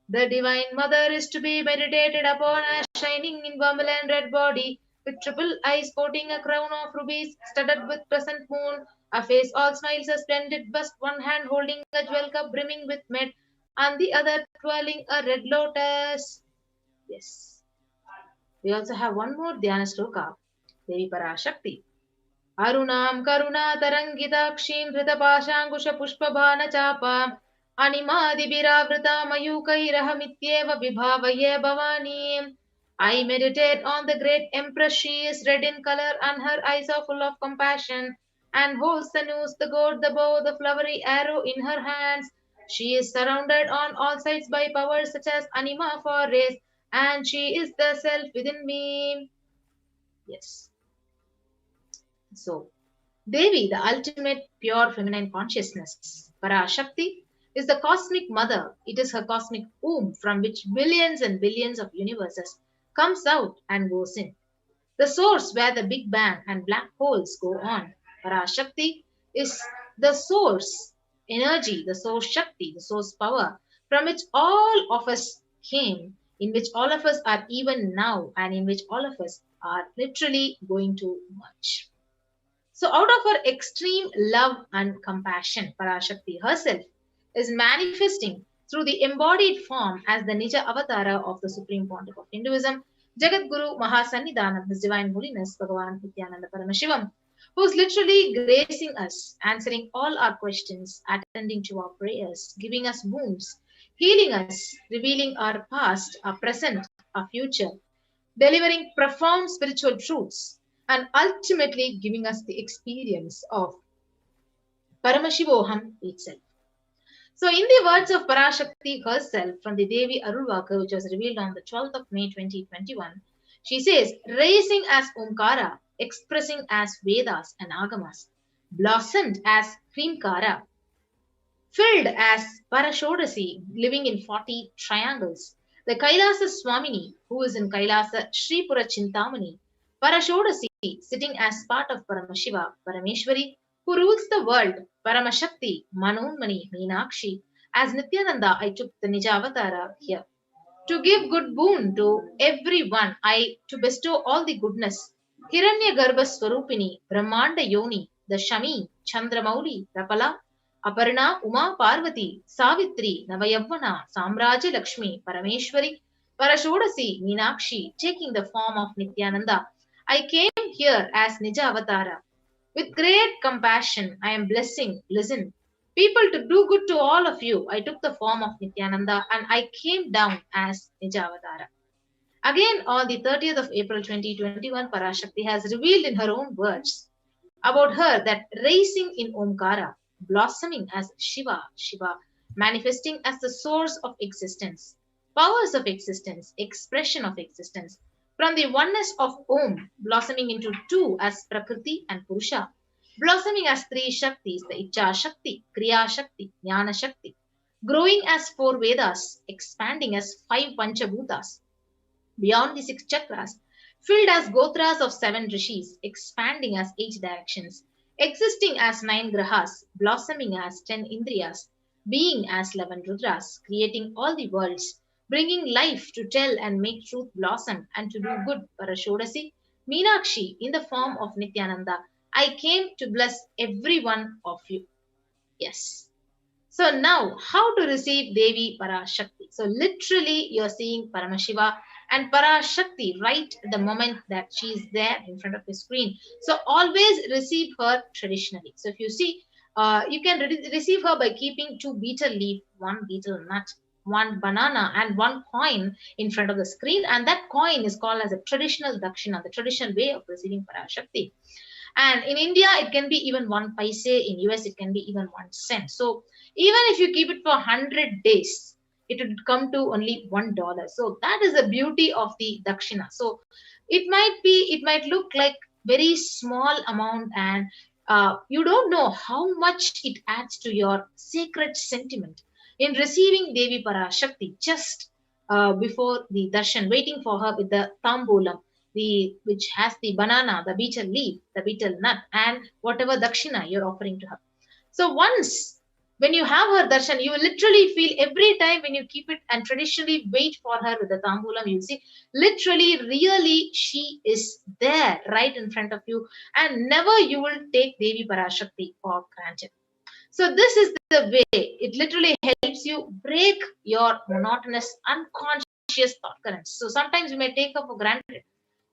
A: The Divine Mother is to be meditated upon as shining in vermilion red body, with triple eyes sporting a crown of rubies, studded with crescent moon, a face all smiles, a splendid bust, one hand holding a jewel cup brimming with med, and the other twirling a red lotus. Yes. We also have one more Dhyana Sloka, Devi Parashakti. Arunam Karuna Tarangitakshim Hritapashankusha Pushpabhana Chapa Animadibiravrita Mayukairahamityeva Vibhavaye Bhavani. I meditate on the great empress. She is red in color and her eyes are full of compassion, and holds the noose, the gourd, the bow, the flowery arrow in her hands. She is surrounded on all sides by powers such as anima for race, and she is the self within me. Yes. So, Devi, the ultimate pure feminine consciousness, Parashakti, is the cosmic mother. It is her cosmic womb from which billions and billions of universes comes out and goes in. The source where the Big Bang and black holes go on. Parashakti is the source energy, the source Shakti, the source power from which all of us came in which all of us are even now and in which all of us are literally going to merge. So out of her extreme love and compassion, Parashakti herself is manifesting through the embodied form as the Nija Avatara of the Supreme Pontiff of Hinduism, Jagat Guru Mahasannidhanam, His Divine Holiness Bhagavan Nithyananda Paramashivam, who is literally gracing us, answering all our questions, attending to our prayers, giving us wounds, healing us, revealing our past, our present, our future, delivering profound spiritual truths, and ultimately giving us the experience of Paramashivoham itself. So, in the words of Parashakti herself from the Devi Arulvaka, which was revealed on the 12th of May 2021, she says, rising as Omkara, expressing as Vedas and Agamas, blossomed as Hrimkara, filled as Parashodasi, living in 40 triangles, the Kailasa Swamini, who is in Kailasa Sripura Chintamani, Parashodasi, sitting as part of Paramashiva, Parameshwari, who rules the world, Paramashakti, Manonmani, Meenakshi. As Nithyananda, I took the Nija Avatara here. To give good boon to everyone, to bestow all the goodness. Hiranya Garbha Swarupini, Brahmanda Yoni, the Shami, Chandramauli, Rapala, Aparna, Uma Parvati, Savitri, Navayavana, Samraja Lakshmi, Parameshwari, Parashodasi, Meenakshi, taking the form of Nithyananda. I came here as Nija Avatara. With great compassion, I am blessing, listen, people to do good to all of you. I took the form of Nithyananda and I came down as Nija Avatara. Again, on the 30th of April 2021, Parashakti has revealed in her own words about her that rising in Omkara, blossoming as Shiva, manifesting as the source of existence, powers of existence, expression of existence, from the oneness of Om, blossoming into two as Prakriti and Purusha, blossoming as three Shaktis, the Icha Shakti, Kriya Shakti, Jnana Shakti, growing as four Vedas, expanding as five Panchabhutas, beyond the six chakras, filled as Gotras of seven Rishis, expanding as eight directions, existing as nine Grahas, blossoming as 10 Indriyas, being as 11 Rudras, creating all the worlds, bringing life to tell and make truth blossom and to do good, Parashodasi, Meenakshi, in the form of Nithyananda, I came to bless every one of you. Yes. So now, how to receive Devi Parashakti? So literally, you're seeing Paramashiva and Parashakti right at the moment that she is there in front of the screen. So always receive her traditionally. So if you see, you can receive her by keeping two betel leaf, one betel nut, one banana and one coin in front of the screen, and that coin is called as a traditional dakshina, the traditional way of receiving Parashakti. And in India it can be even 1 paise, in US it can be even 1 cent. So even if you keep it for 100 days, it would come to only $1. So that is the beauty of the dakshina. So it might look like very small amount, and you don't know how much it adds to your sacred sentiment in receiving Devi Parashakti just before the darshan, waiting for her with the tambulam, which has the banana, the betel leaf, the betel nut, and whatever dakshina you're offering to her. So once when you have her darshan, you will literally feel every time when you keep it and traditionally wait for her with the tambulam, you'll see literally, really, she is there right in front of you, and never you will take Devi Parashakti for granted. So this is the way it literally helps you break your monotonous, unconscious thought currents. So sometimes you may take her for granted.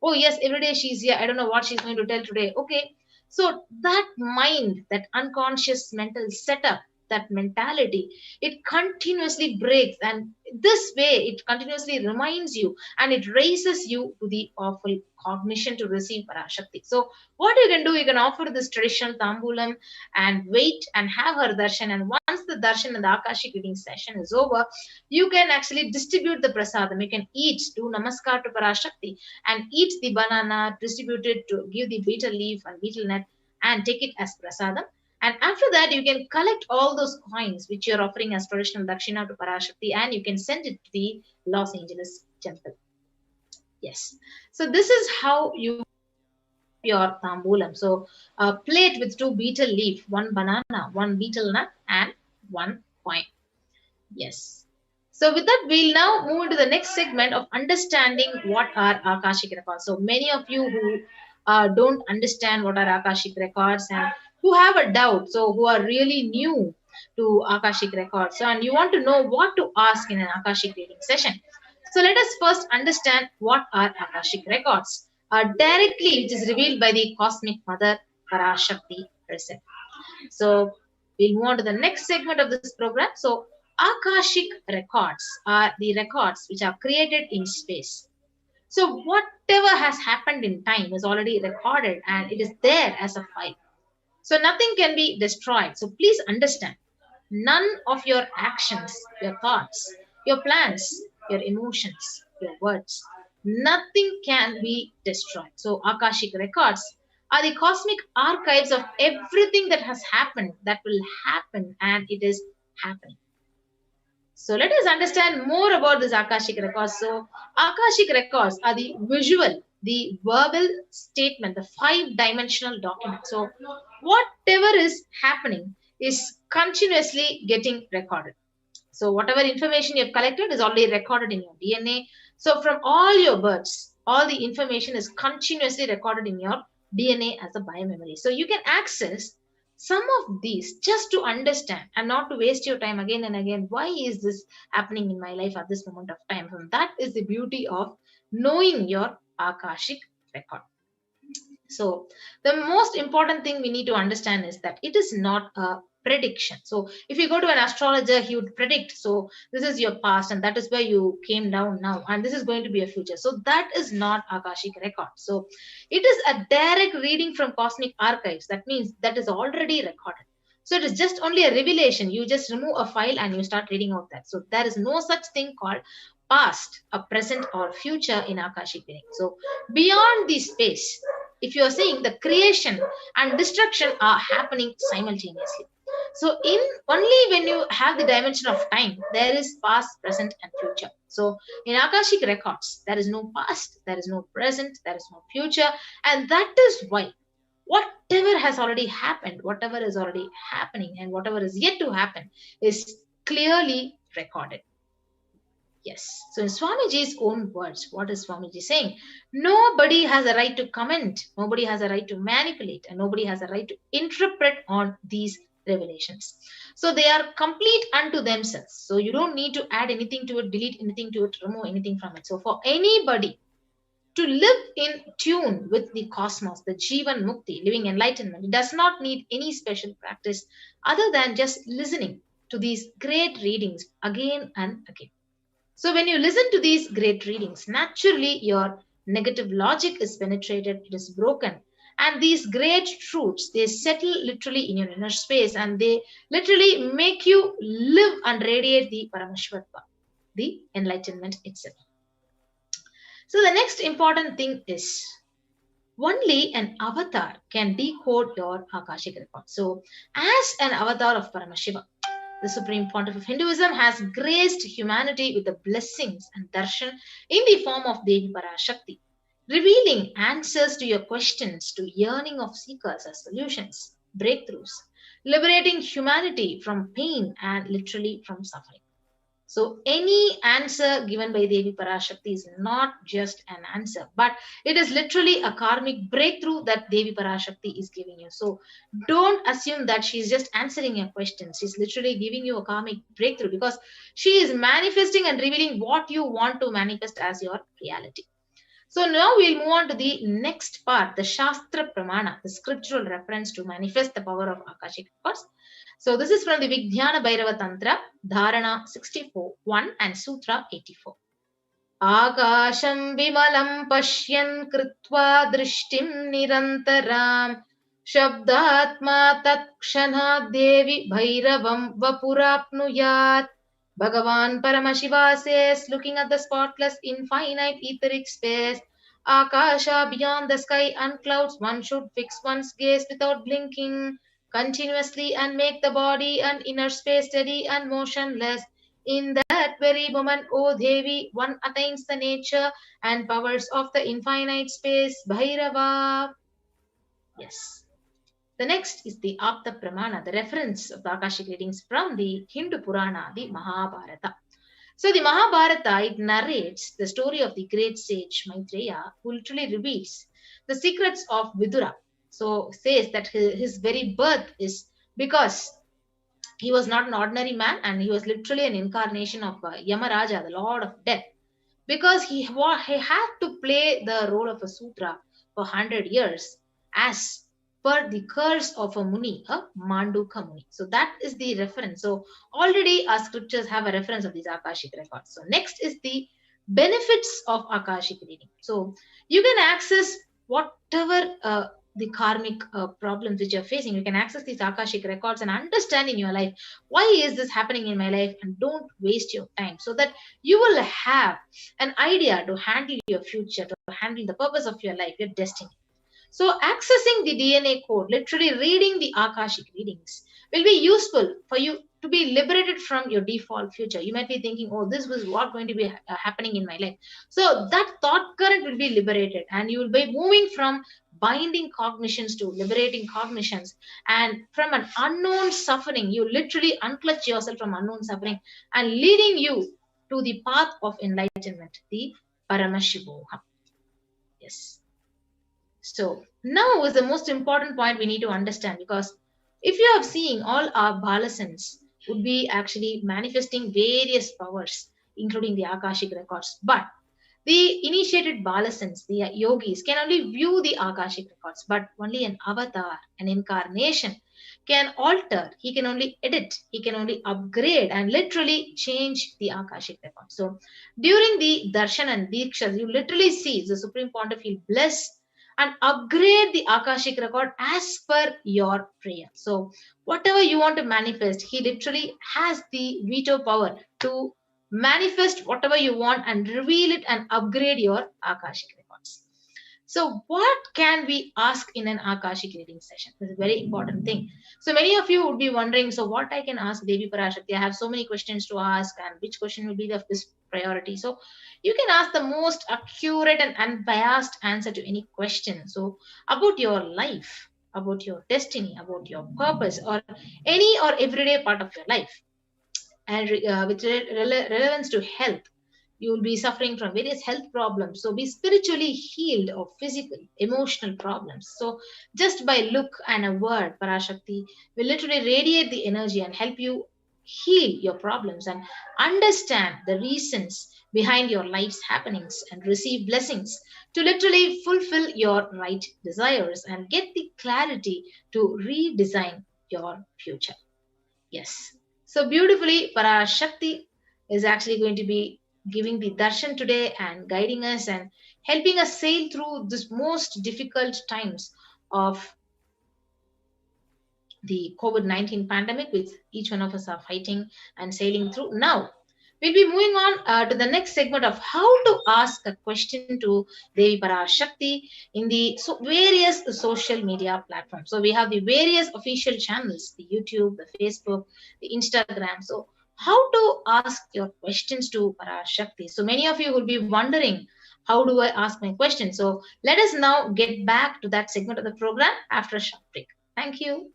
A: Oh yes, every day she's here. I don't know what she's going to tell today. Okay. So that mind, that unconscious mental setup, that mentality, it continuously breaks, and this way it continuously reminds you and it raises you to the powerful cognition to receive Parashakti. So what you can do, you can offer this traditional tambulam and wait and have her darshan, and once the darshan and the Akashic reading session is over, you can actually distribute the prasadam. You can eat, do namaskar to Parashakti and eat the banana, distribute it, to give the betel leaf and betel nut and take it as prasadam. And after that, you can collect all those coins which you're offering as traditional dakshina to Parashakti, and you can send it to the Los Angeles temple. Yes. So this is how you your tambulam. So a plate with 2 betel leaf, 1 banana, 1 betel nut, and 1 coin. Yes. So with that, we'll now move into the next segment of understanding what are Akashic records. So many of you who don't understand what are Akashic records and who have a doubt, so who are really new to Akashic records, so, and you want to know what to ask in an Akashic reading session. So let us first understand what are Akashic records. Directly, which is revealed by the Cosmic Mother Parashakti herself. So we'll move on to the next segment of this program. So Akashic records are the records which are created in space. So whatever has happened in time is already recorded and it is there as a file. So nothing can be destroyed. So please understand, none of your actions, your thoughts, your plans, your emotions, your words, nothing can be destroyed. So Akashic records are the cosmic archives of everything that has happened, that will happen, and it is happening. So let us understand more about this Akashic records. So Akashic records are the visual, the verbal statement, the 5-dimensional document. So whatever is happening is continuously getting recorded. So whatever information you have collected is already recorded in your DNA. So from all your births, all the information is continuously recorded in your DNA as a biomemory. So you can access some of these just to understand and not to waste your time again and again. Why is this happening in my life at this moment of time? And that is the beauty of knowing your Akashic record. So the most important thing we need to understand is that it is not a prediction. So if you go to an astrologer, he would predict, so this is your past and that is where you came down now and this is going to be a future. So that is not Akashic record. So it is a direct reading from cosmic archives. That means that is already recorded. So it is just only a revelation. You just remove a file and you start reading out that. So there is no such thing called past, a present or future in Akashic reading. So beyond the space, if you are saying, the creation and destruction are happening simultaneously. So in only when you have the dimension of time, there is past, present and future. So in Akashic records, there is no past, there is no present, there is no future. And that is why whatever has already happened, whatever is already happening and whatever is yet to happen is clearly recorded. Yes. So in Swamiji's own words, what is Swamiji saying? Nobody has a right to comment, nobody has a right to manipulate, and nobody has a right to interpret on these revelations. So they are complete unto themselves. So you don't need to add anything to it, delete anything to it, remove anything from it. So for anybody to live in tune with the cosmos, the Jivan Mukti, living enlightenment, it does not need any special practice other than just listening to these great readings again and again. So when you listen to these great readings, naturally your negative logic is penetrated, it is broken. And these great truths, they settle literally in your inner space and they literally make you live and radiate the Paramashivoham, the enlightenment itself. So the next important thing is, only an avatar can decode your Akashic record. So as an avatar of Paramashiva, the Supreme Pontiff of Hinduism has graced humanity with the blessings and darshan in the form of Devi Parashakti, revealing answers to your questions, to yearning of seekers as solutions, breakthroughs, liberating humanity from pain and literally from suffering. So any answer given by Devi Parashakti is not just an answer, but it is literally a karmic breakthrough that Devi Parashakti is giving you. So don't assume that she's just answering your questions. She's literally giving you a karmic breakthrough because she is manifesting and revealing what you want to manifest as your reality. So now we'll move on to the next part, the Shastra Pramana, the scriptural reference to manifest the power of Akashic records. So this is from the Vijnana Bhairava Tantra, Dharana 64.1 and Sutra 84. Akasham vimalam pashyan kritva drishtim nirantaram shabdatma tatkshanat devi bhairavam vapurapnuyat. Bhagavan Paramashiva says, looking at the spotless infinite etheric space, Akasha beyond the sky and clouds, one should fix one's gaze without blinking continuously and make the body and inner space steady and motionless. In that very moment, O Devi, one attains the nature and powers of the infinite space, Bhairava. Yes. The next is the Apta Pramana, the reference of the Akashic readings from the Hindu Purana, the Mahabharata. So the Mahabharata, it narrates the story of the great sage Maitreya, who literally reveals the secrets of Vidura. So says that his very birth is because he was not an ordinary man, and he was literally an incarnation of Yamaraja, the Lord of Death, because he had to play the role of a Sutra for 100 years as per the curse of a Muni, a Manduka Muni. So that is the reference. So already our scriptures have a reference of these Akashic records. So next is the benefits of Akashic reading. So you can access whatever the karmic problems which you're facing. You can access these Akashic records and understand in your life, why is this happening in my life, and don't waste your time, so that you will have an idea to handle your future, to handle the purpose of your life, your destiny. So accessing the DNA code, literally reading the Akashic readings, will be useful for you to be liberated from your default future. You might be thinking, oh, this was what going to be happening in my life. So that thought current will be liberated, and you will be moving from binding cognitions to liberating cognitions, and from an unknown suffering, you literally unclutch yourself from unknown suffering and leading you to the path of enlightenment, the Paramashivoham. Yes. So now is the most important point we need to understand, because if you have seen, all our balasans would be actually manifesting various powers, including the Akashic records. But the initiated balasans, the yogis, can only view the Akashic records, but only an avatar, an incarnation, can alter. He can only edit, he can only upgrade and literally change the Akashic records. So during the darshan and dikshas, you literally see the Supreme Pontiff bless and upgrade the Akashic record as per your prayer. So whatever you want to manifest, he literally has the veto power to manifest whatever you want and reveal it and upgrade your Akashic records. So what can we ask in an Akashic reading session? This is a very important thing. So many of you would be wondering, so what I can ask Devi Parashakti? I have so many questions to ask, and which question will be of this priority? So you can ask the most accurate and unbiased answer to any question. So about your life, about your destiny, about your purpose, or any or everyday part of your life. And with relevance to health, you will be suffering from various health problems. So be spiritually healed of physical, emotional problems. So just by look and a word, Parashakti will literally radiate the energy and help you heal your problems and understand the reasons behind your life's happenings and receive blessings to literally fulfill your right desires and get the clarity to redesign your future. Yes. So beautifully, Parashakti is actually going to be giving the darshan today and guiding us and helping us sail through this most difficult times of the COVID-19 pandemic, which each one of us are fighting and sailing through. Now, we'll be moving on to the next segment of how to ask a question to Devi Parashakti in the various social media platforms. So we have the various official channels, the YouTube, the Facebook, the Instagram. So how to ask your questions to Parashakti? So many of you will be wondering, how do I ask my question? So let us now get back to that segment of the program after a short break. Thank you.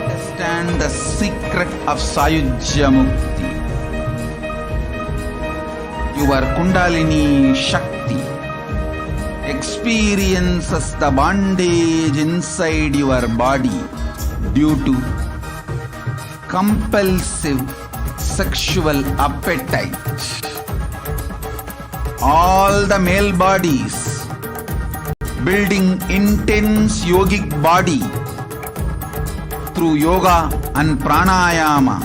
D: Understand the secret of Sayujya Mukti. Your Kundalini Shakti experiences the bondage inside your body due to compulsive sexual appetite. All the male bodies building intense yogic body through yoga and pranayama,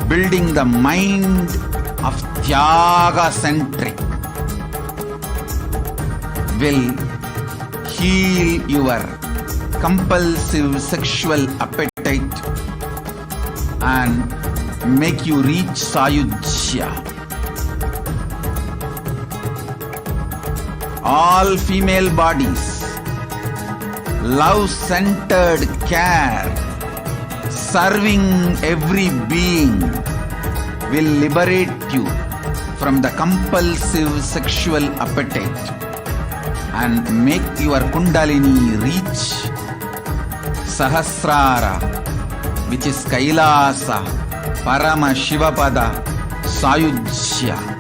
D: building the mind of Tyaga centric, will heal your compulsive sexual appetite and make you reach Sayujya. All female bodies, love-centered care, serving every being, will liberate you from the compulsive sexual appetite and make your Kundalini reach Sahasrara, which is Kailasa, Paramashivapada, Sayujya.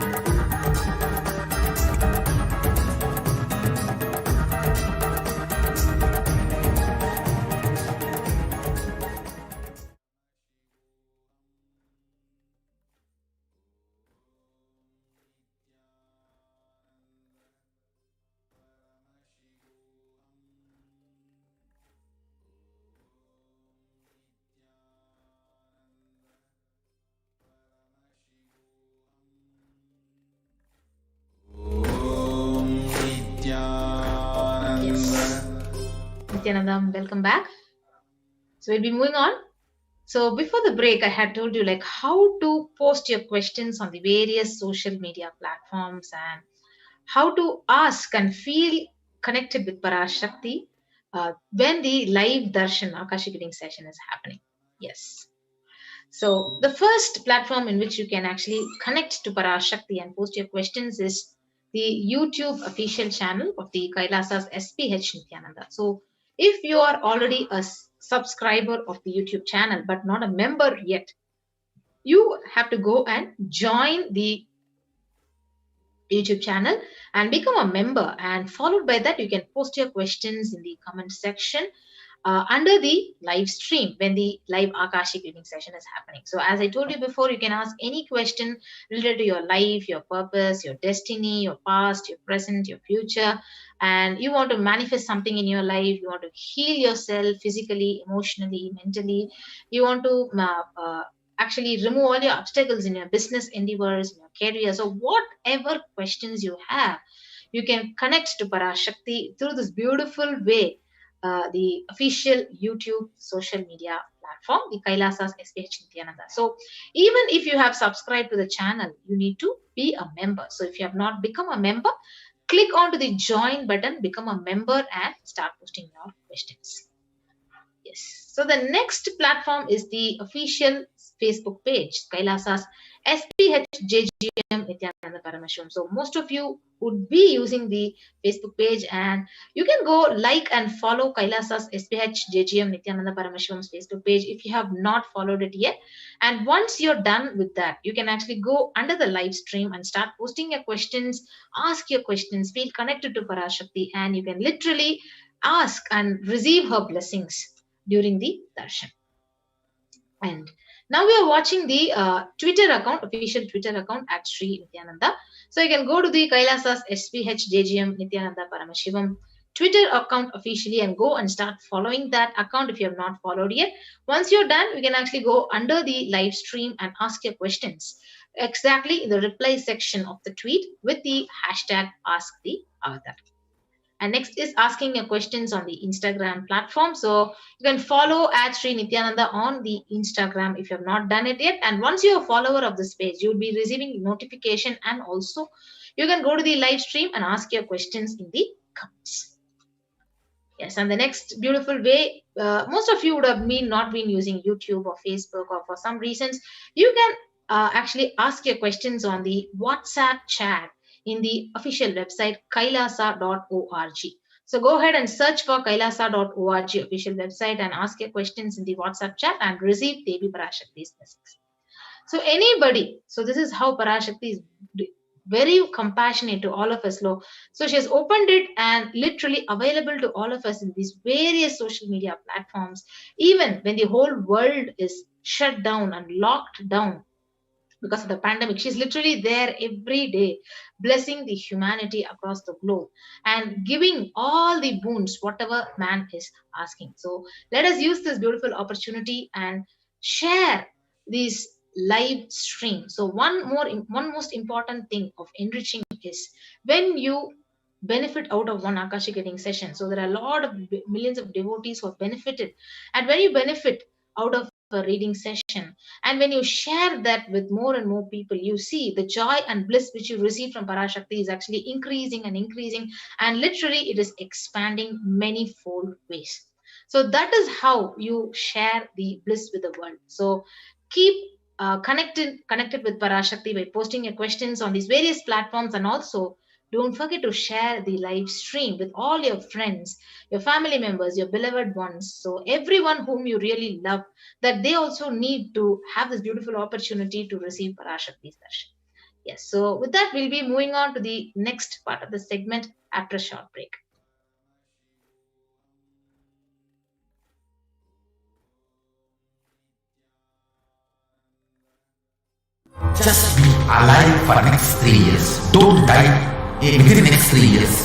A: Nithyananda, welcome back. So we'll be moving on. So before the break, I had told you like how to post your questions on the various social media platforms and how to ask and feel connected with Parashakti when the live Darshan Akashic reading session is happening. Yes. So the first platform in which you can actually connect to Parashakti and post your questions is the YouTube official channel of the Kailasa's SPH Nithyananda. So if you are already a subscriber of the YouTube channel but not a member yet, you have to go and join the YouTube channel and become a member, and followed by that you can post your questions in the comment section under the live stream when the live Akashic reading session is happening. So as I told you before, you can ask any question related to your life, your purpose, your destiny, your past, your present, your future, and you want to manifest something in your life, you want to heal yourself physically, emotionally, mentally, you want to actually remove all your obstacles in your business endeavors, in your career. So whatever questions you have, you can connect to Parashakti through this beautiful way, the official YouTube social media platform, the Kailasa's SPH Nithyananda. So even if you have subscribed to the channel, you need to be a member. So if you have not become a member, click onto the join button, become a member and start posting your questions. Yes. So the next platform is the official Facebook page, Kailasa's SPH Nithyananda Paramashivam. So most of you would be using the Facebook page, and you can go like and follow Kailasa's SPH Nithyananda Paramashivam's Facebook page if you have not followed it yet. And once you're done with that, you can actually go under the live stream and start posting your questions, ask your questions, feel connected to Parashakti, and you can literally ask and receive her blessings during the darshan. And now we are watching the Twitter account, official Twitter account at Sri Nithyananda. So you can go to the Kailasa's SPH Nithyananda Paramashivam Twitter account officially and go and start following that account if you have not followed yet. Once you're done, you can actually go under the live stream and ask your questions exactly in the reply section of the tweet with the hashtag #AskTheAvatar. And next is asking your questions on the Instagram platform. So you can follow at Sri Nithyananda on the Instagram if you have not done it yet. And once you're a follower of this page, you'll be receiving notification, and also you can go to the live stream and ask your questions in the comments. Yes, and the next beautiful way, most of you would have not been using YouTube or Facebook, or for some reasons, you can actually ask your questions on the WhatsApp chat in the official website kailasa.org. So go ahead and search for kailasa.org official website and ask your questions in the WhatsApp chat and receive Devi Parashakti's blessings. So anybody, so this is how Parashakti is very compassionate to all of us. So she has opened it and literally available to all of us in these various social media platforms, even when the whole world is shut down and locked down because of the pandemic. She's literally there every day, blessing the humanity across the globe and giving all the boons, whatever man is asking. So let us use this beautiful opportunity and share these live stream. So one most important thing of enriching is when you benefit out of one Akashic reading session. So there are a lot of millions of devotees who have benefited, and when you benefit out of a reading session, and when you share that with more and more people, you see the joy and bliss which you receive from Parashakti is actually increasing and increasing, and literally it is expanding many-fold ways. So that is how you share the bliss with the world. So keep connected with Parashakti by posting your questions on these various platforms, and also Don't forget to share the live stream with all your friends, your family members, your beloved ones. So everyone whom you really love, that they also need to have this beautiful opportunity to receive Parashakti's darshan. Yes, so with that, we'll be moving on to the next part of the segment after a short break.
D: Just be alive for next 3 years. Don't die within the next 3 years.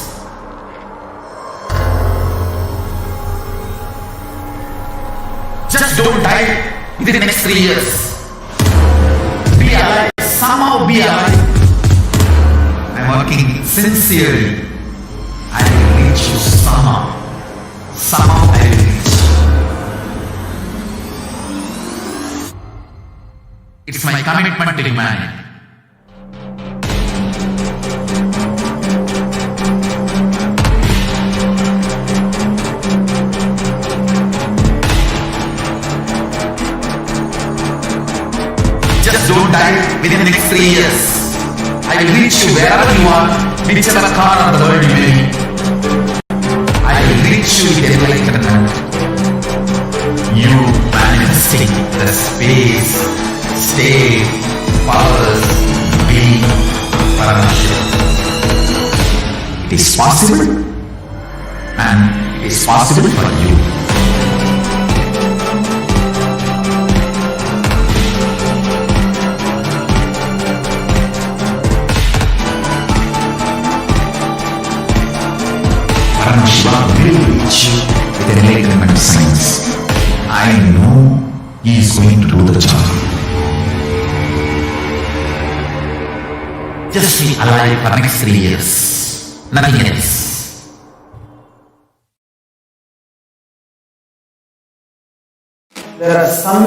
D: Just don't die within the next 3 years. Be alive. Somehow be alive. I'm working sincerely. I will reach you somehow. Somehow I will reach you. It's my commitment to humanity. Just don't die within the next 3 years. I will reach you wherever you are, whichever corner of the world you may be. I will reach you with enlightenment. You manifesting the space, state, powers, being, Paramashivoham. It is possible, and it is possible for you. Paramashivoham will reach you with enlightenment science. I know he is going to do the job. Just be alive for the next 3 years. Nothing else.
H: There are some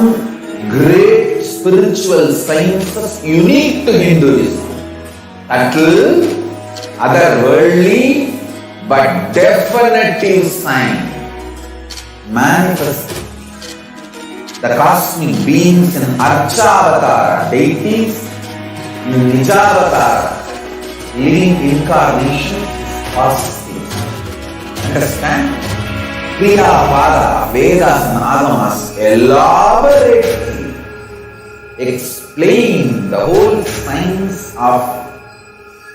H: great spiritual sciences unique to Hinduism. Subtle, otherworldly, but definitive sign. Manifesting. The cosmic beings in Archavatara, deities, in Nijavatara, living incarnation is possible. Understand? Kriya Pada, Vedas and Agamas elaborately explain the whole science of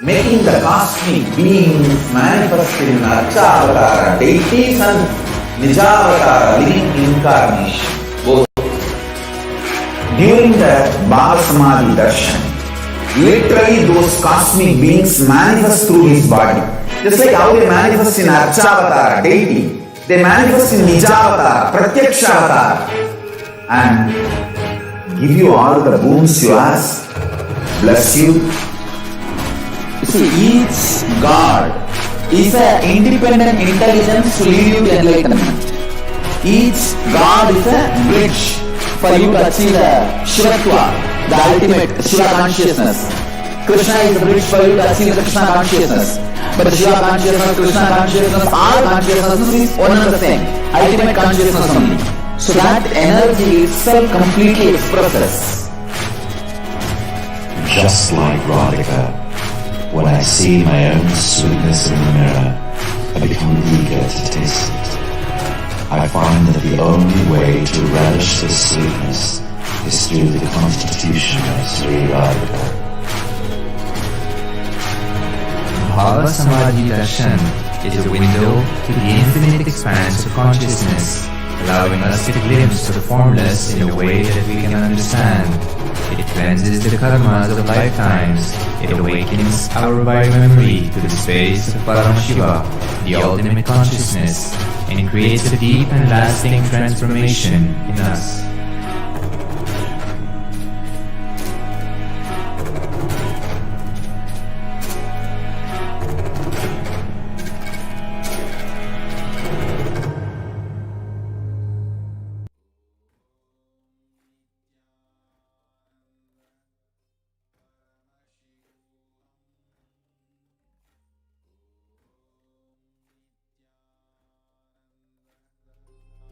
H: making the cosmic beings manifest in Archavatara, deities and Nijavatara, living incarnation. Both. During the Bhava Samadhi Darshan, literally those cosmic beings manifest through his body. Just like how they manifest in Archavatara, deity, they manifest in Nijavatara, Pratyakshavatara, and give you all the boons you ask, bless you. You see, each God is an independent intelligence to lead you to enlightenment. Each God is a bridge for you to achieve the Shivatva, the ultimate Shiva consciousness. Krishna is a bridge for you to achieve the Krishna consciousness. But the Shiva consciousness, Krishna consciousness, all consciousness is one and the same. Ultimate consciousness only. So that energy itself completely expresses.
I: Just like Radhika, when I see my own sweetness in the mirror, I become eager to taste it. I find that the only way to relish this sweetness is through the constitution of Sri Radhika.
J: Bhava Samadhi Darshan is a window to the infinite expanse of consciousness, allowing us to glimpse the formless in a way that we can understand. It cleanses the karmas of lifetimes. It awakens our biomemory to the space of Paramashiva, the ultimate consciousness, and creates a deep and lasting transformation in us.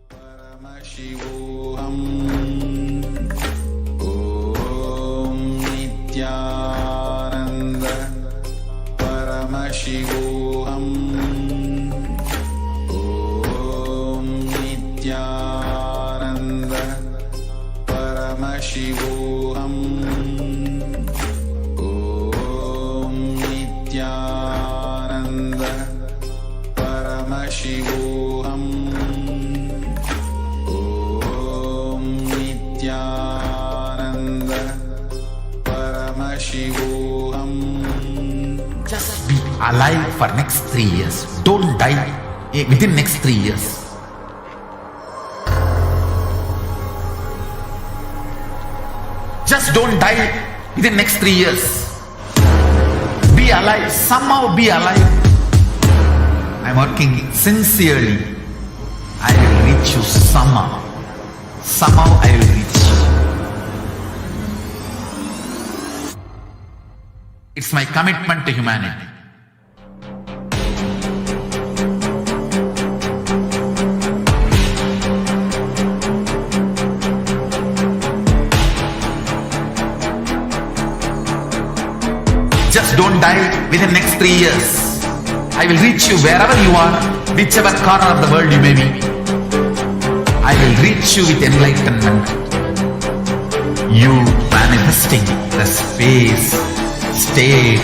E: Paramashivoham. Om Nithyananda Paramashivoham. Paramashivoham. Om Nithyananda Paramashivoham. Om Nithyananda Paramashivoham.
D: Just be alive for next 3 years. Don't die within next 3 years. Just don't die within next 3 years. Be alive. Somehow be alive. I'm working sincerely. I will reach you somehow. Somehow I will reach you. It's my commitment to humanity. Just don't die within next 3 years. I will reach you wherever you are, whichever corner of the world you may be. I will reach you with enlightenment. You manifesting the space, state,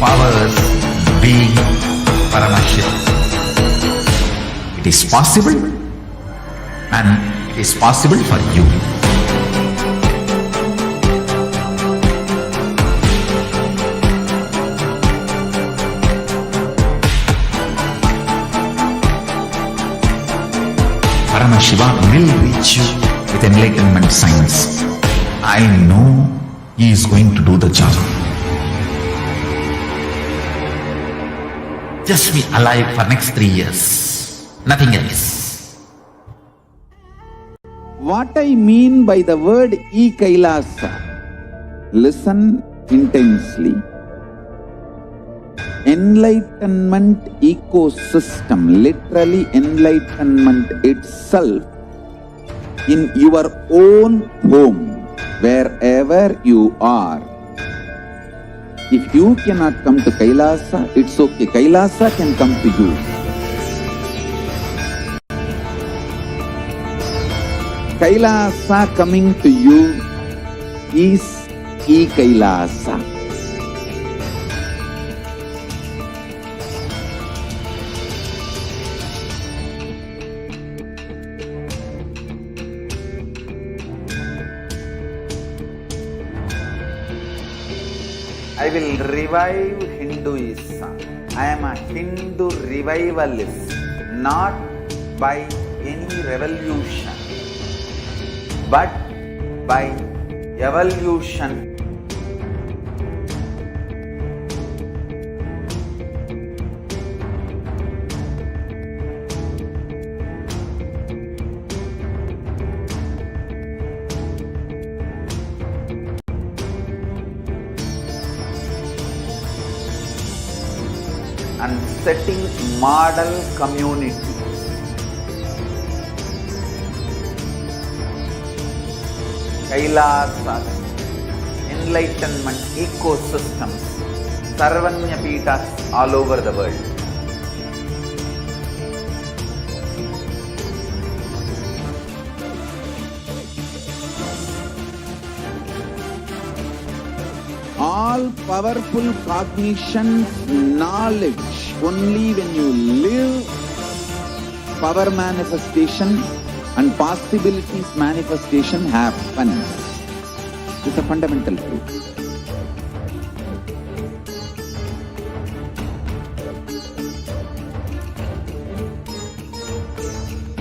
D: powers, being Paramashivam. It is possible, and it is possible for you. Paramashiva will reach you with enlightenment science. I know he is going to do the job. Just be alive for next 3 years. Nothing else.
H: What I mean by the word Kailasa, listen intensely. Enlightenment ecosystem, literally enlightenment itself, in your own home, wherever you are. If you cannot come to Kailasa, it's okay. Kailasa can come to you. Kailasa coming to you is Kailasa. I will revive Hinduism. I am a Hindu revivalist, not by any revolution, but by evolution. And setting model community. Kailasa, enlightenment ecosystems, Sarvanya Peethas all over the world. All powerful cognition, knowledge, only when you live, power manifestation and possibilities manifestation happens. It's a fundamental truth.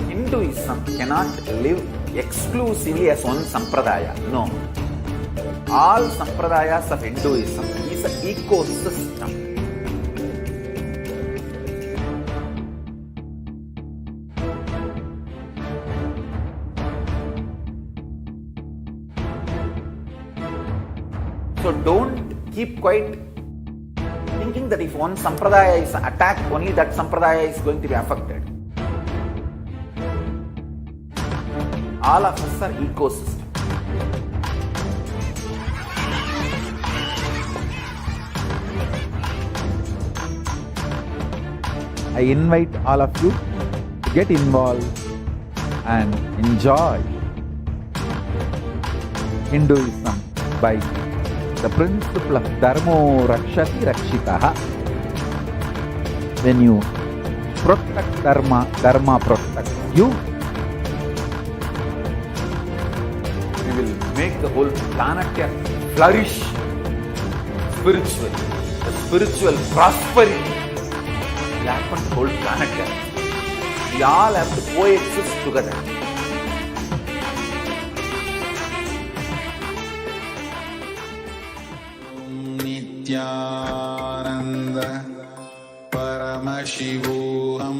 H: Hinduism cannot live exclusively as one sampradaya. No. All sampradayas of Hinduism is an ecosystem. So don't keep quiet thinking that if one sampradaya is attacked, only that sampradaya is going to be affected. All of us are ecosystem. I invite all of you to get involved and enjoy Hinduism by the principle of Dharmo Rakshati Rakshitaha. When you protect Dharma, Dharma protects you. We will make the whole planet flourish spiritually. The spiritual prosperity will happen to the whole planet. We all have to coexist together.
E: Nithyananda Paramashivoham.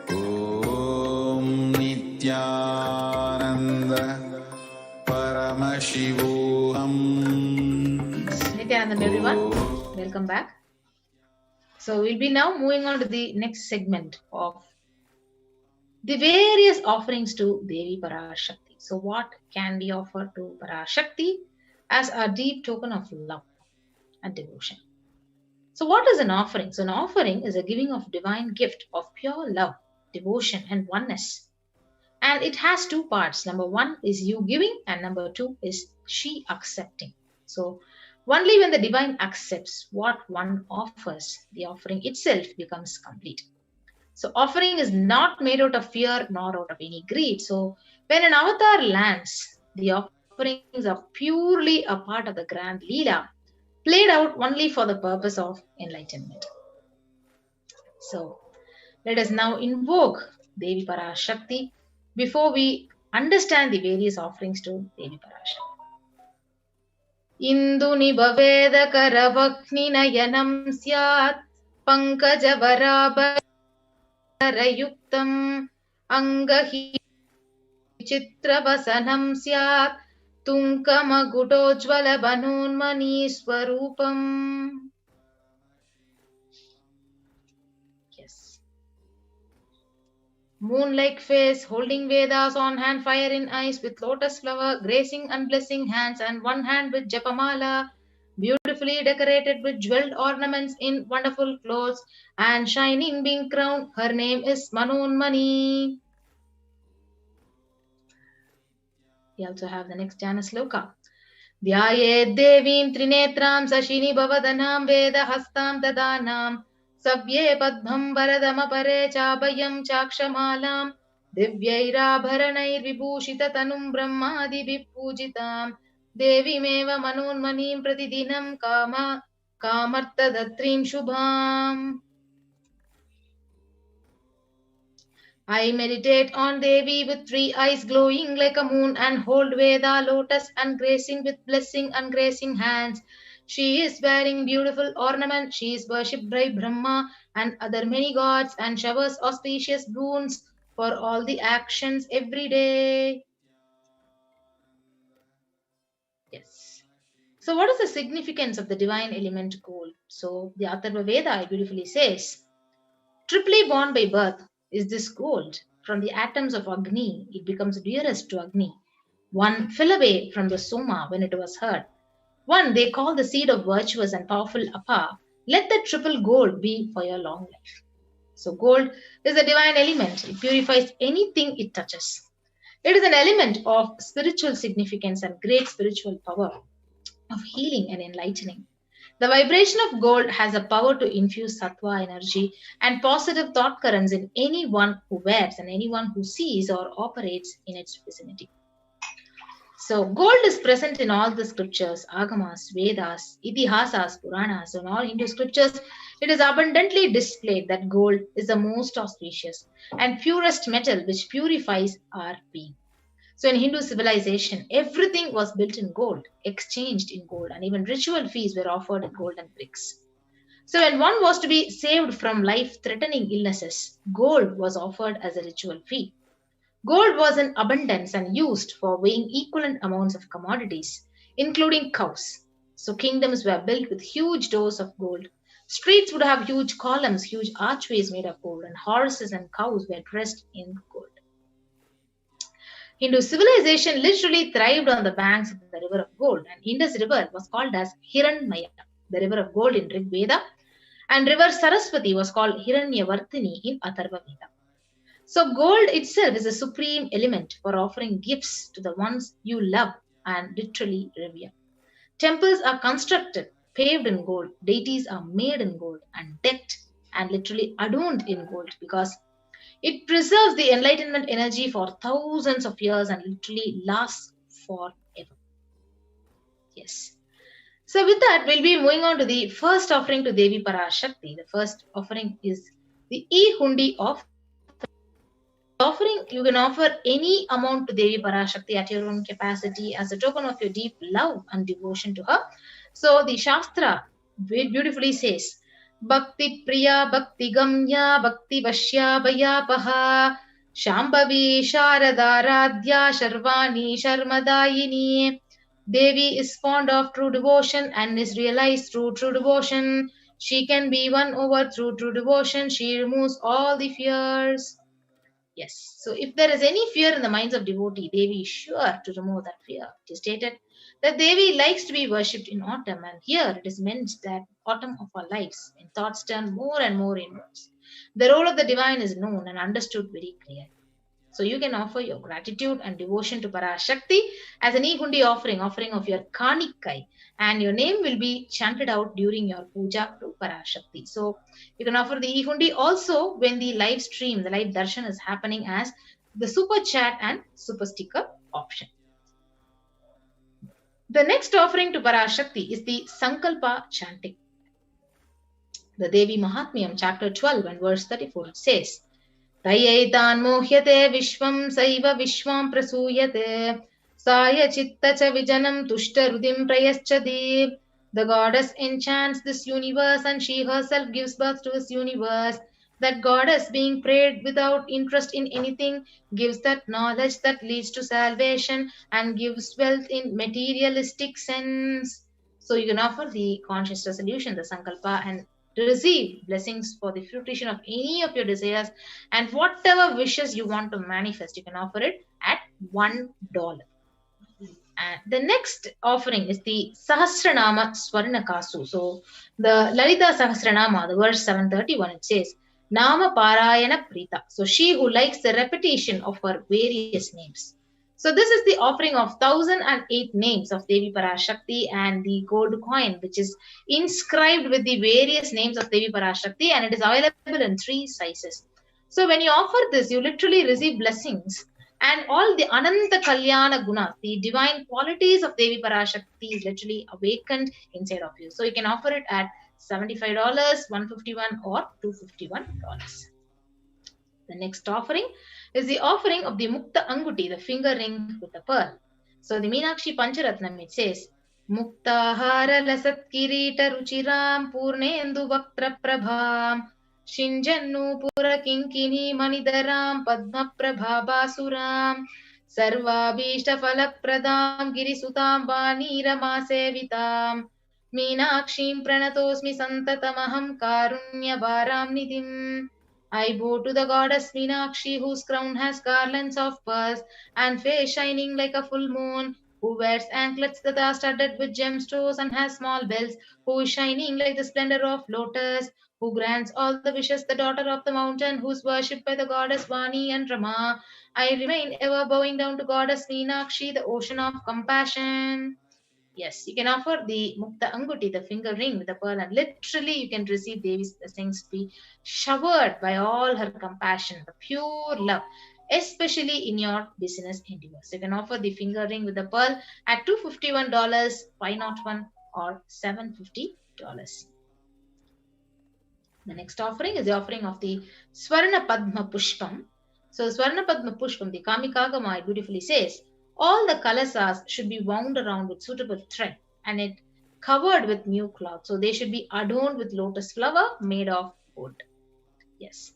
E: Om Nithyananda Paramashivoham.
A: Nithyananda, everyone. Welcome back. So we'll be now moving on to the next segment of the various offerings to Devi Parashakti. So what can be offered to Parashakti as a deep token of love and devotion? So what is an offering? So an offering is a giving of divine gift of pure love, devotion and oneness. And it has two parts. Number one is you giving and number two is she accepting. So only when the divine accepts what one offers, the offering itself becomes complete. So offering is not made out of fear nor out of any greed. So when an avatar lands, the offerings are purely a part of the grand Leela, played out only for the purpose of enlightenment. So let us now invoke Devi Parashakti before we understand the various offerings to Devi Parashakti. Induni bhaveda karavakni nayanam syat pankaja varabharayuktam angahi chitravasanam syat tunkamagudojvala banunmani swarupam. Yes. Moon-like face, holding Vedas on hand, fire in eyes, with lotus flower, gracing and blessing hands, and one hand with japamala, beautifully decorated with jeweled ornaments in wonderful clothes, and shining being crowned. Her name is Manonmani. We also have the next Jana Sloka. Dhyayed Devim Trinetram Sashini Bhavadanam Veda Hastam Dadanam Savye Padbham Varadamapare Chabayam Chakshamalam Divyairabharanair Vibhushita Tanum Brahmadi Vipujitam Devi Meva Manunmanim Pratidinam Kamarta Datrim Shubham. I meditate on Devi with three eyes glowing like a moon and hold Veda lotus and gracing with blessing and gracing hands. She is wearing beautiful ornament. She is worshipped by Brahma and other many gods and showers auspicious boons for all the actions every day. Yes. So what is the significance of the divine element gold? So the Atharva Veda beautifully says, triply born by birth is this gold. From the atoms of Agni, it becomes dearest to Agni. One fell away from the Soma when it was heard. One they call the seed of virtuous and powerful Appa. Let the triple gold be for your long life. So gold is a divine element. It purifies anything it touches. It is an element of spiritual significance and great spiritual power of healing and enlightening. The vibration of gold has a power to infuse sattva energy and positive thought currents in anyone who wears and anyone who sees or operates in its vicinity. So gold is present in all the scriptures, Agamas, Vedas, Itihasas, Puranas. So in all Hindu scriptures, it is abundantly displayed that gold is the most auspicious and purest metal which purifies our being. So in Hindu civilization, everything was built in gold, exchanged in gold, and even ritual feasts were offered in golden bricks. So when one was to be saved from life-threatening illnesses, gold was offered as a ritual fee. Gold was in abundance and used for weighing equivalent amounts of commodities, including cows. So kingdoms were built with huge doors of gold. Streets would have huge columns, huge archways made of gold, and horses and cows were dressed in gold. Hindu civilization literally thrived on the banks of the river of gold, and Indus River was called as Hiranmaya, the river of gold in Rig Veda, and river Saraswati was called Hiranyavartini in Atharva Veda. So gold itself is a supreme element for offering gifts to the ones you love and literally revere. Temples are constructed, paved in gold. Deities are made in gold and decked and literally adorned in gold because it preserves the enlightenment energy for thousands of years and literally lasts forever. Yes. So with that, we'll be moving on to the first offering to Devi Parashakti. The first offering is the e-hundi offering. You can offer any amount to Devi Parashakti at your own capacity as a token of your deep love and devotion to her. So the Shastra beautifully says, Bhakti Priya, Bhakti Gamya, Bhakti Vashya, Bhayapaha, Shambhavi, Sharada, Radhya, Sharvani, Sharmadayini. Devi is fond of true devotion and is realized through true devotion. She can be won over through true devotion. She removes all the fears. Yes. So if there is any fear in the minds of devotee, Devi is sure to remove that fear. It is stated that Devi likes to be worshipped in autumn, and here it is meant that autumn of our lives, when thoughts turn more and more inwards. The role of the divine is known and understood very clearly. So you can offer your gratitude and devotion to Parashakti as an e-hundi offering of your Kanikai, and your name will be chanted out during your puja to Parashakti. So you can offer the e-hundi also when the live stream, the live darshan is happening as the super chat and super sticker option. The next offering to Parashakti is the Sankalpa chanting. The Devi Mahatmyam chapter 12 and verse 34 it says, Tayaitan mohyate vishvam saiva vishvam prasuyate saya chitta cha vijanam tushta rudim prayaschadi. The goddess enchants this universe and she herself gives birth to this universe. That goddess, being prayed without interest in anything, gives that knowledge that leads to salvation and gives wealth in materialistic sense. So you can offer the conscious resolution, the Sankalpa, and to receive blessings for the fruition of any of your desires and whatever wishes you want to manifest. You can offer it at $1. And the next offering is the Sahasranama Swarnakasu. So the Lalita Sahasranama, the verse 731, it says, Nama Parayana Prita. So she who likes the repetition of her various names. So this is the offering of 1008 names of Devi Parashakti and the gold coin, which is inscribed with the various names of Devi Parashakti, and it is available in 3 sizes. So when you offer this, you literally receive blessings and all the Ananta Kalyana Guna, the divine qualities of Devi Parashakti is literally awakened inside of you. So you can offer it at $75, $151 or $251. The next offering is the offering of the Mukta Anguti, the finger ring with the pearl. So the Meenakshi Pancharatnam, it says, Mukta Hara Lasat Kirita Ruchiram Purnendu Vaktra Prabham Shinjannu Pura Kinkini Manidaram Padma Prabha Basuram Sarva Bhishta Falak Pradam Girisutam Bani Rama Sevitam Meenakshim Pranatosmi Santatamaham Karunya Varam Nidhim. I bow to the goddess Meenakshi, whose crown has garlands of pearls and face shining like a full moon, who wears anklets that are studded with gemstones and has small bells, who is shining like the splendor of lotus, who grants all the wishes, the daughter of the mountain, who is worshipped by the goddess Vani and Rama. I remain ever bowing down to goddess Meenakshi, the ocean of compassion. Yes, you can offer the Mukta Anguti, the finger ring with the pearl, and literally you can receive Devi's blessings, be showered by all her compassion, the pure love, especially in your business endeavors. You can offer the finger ring with the pearl at $251, $501, or $750. The next offering is the offering of the Swarna Padma Pushpam. So Swarna Padma Pushpam, the Kamikagama, beautifully says, all the kalasas should be wound around with suitable thread and it covered with new cloth. So they should be adorned with lotus flower made of wood. Yes.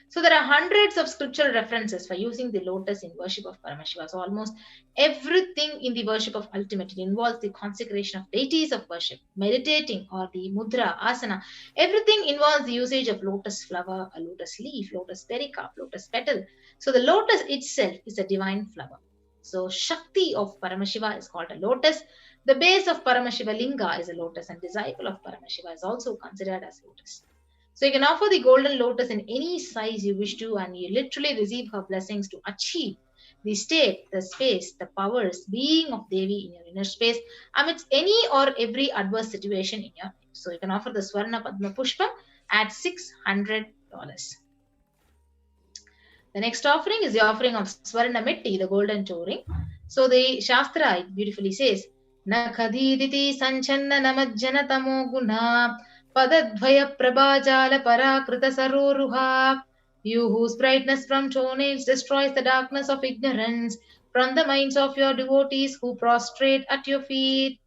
A: So there are hundreds of scriptural references for using the lotus in worship of Paramashiva. So almost everything in the worship of ultimate, it involves the consecration of deities of worship, meditating or the mudra, asana. Everything involves the usage of lotus flower, a lotus leaf, lotus pericarp, lotus petal. So the lotus itself is a divine flower. So Shakti of Paramashiva is called a lotus. The base of Paramashiva Linga is a lotus and disciple of Paramashiva is also considered as lotus. So you can offer the golden lotus in any size you wish to, and you literally receive her blessings to achieve the state, the space, the powers, being of Devi in your inner space amidst any or every adverse situation in your life. So you can offer the Swarna Padma Pushpam at $600. The next offering is the offering of Swarna Metti, the golden touring. So the Shastra it beautifully says, Na khadiditi sanchanna namajjana tamo guna padadvaya prabhajala parakrita saroruha. You whose brightness from toenails destroys the darkness of ignorance from the minds of your devotees who prostrate at your feet.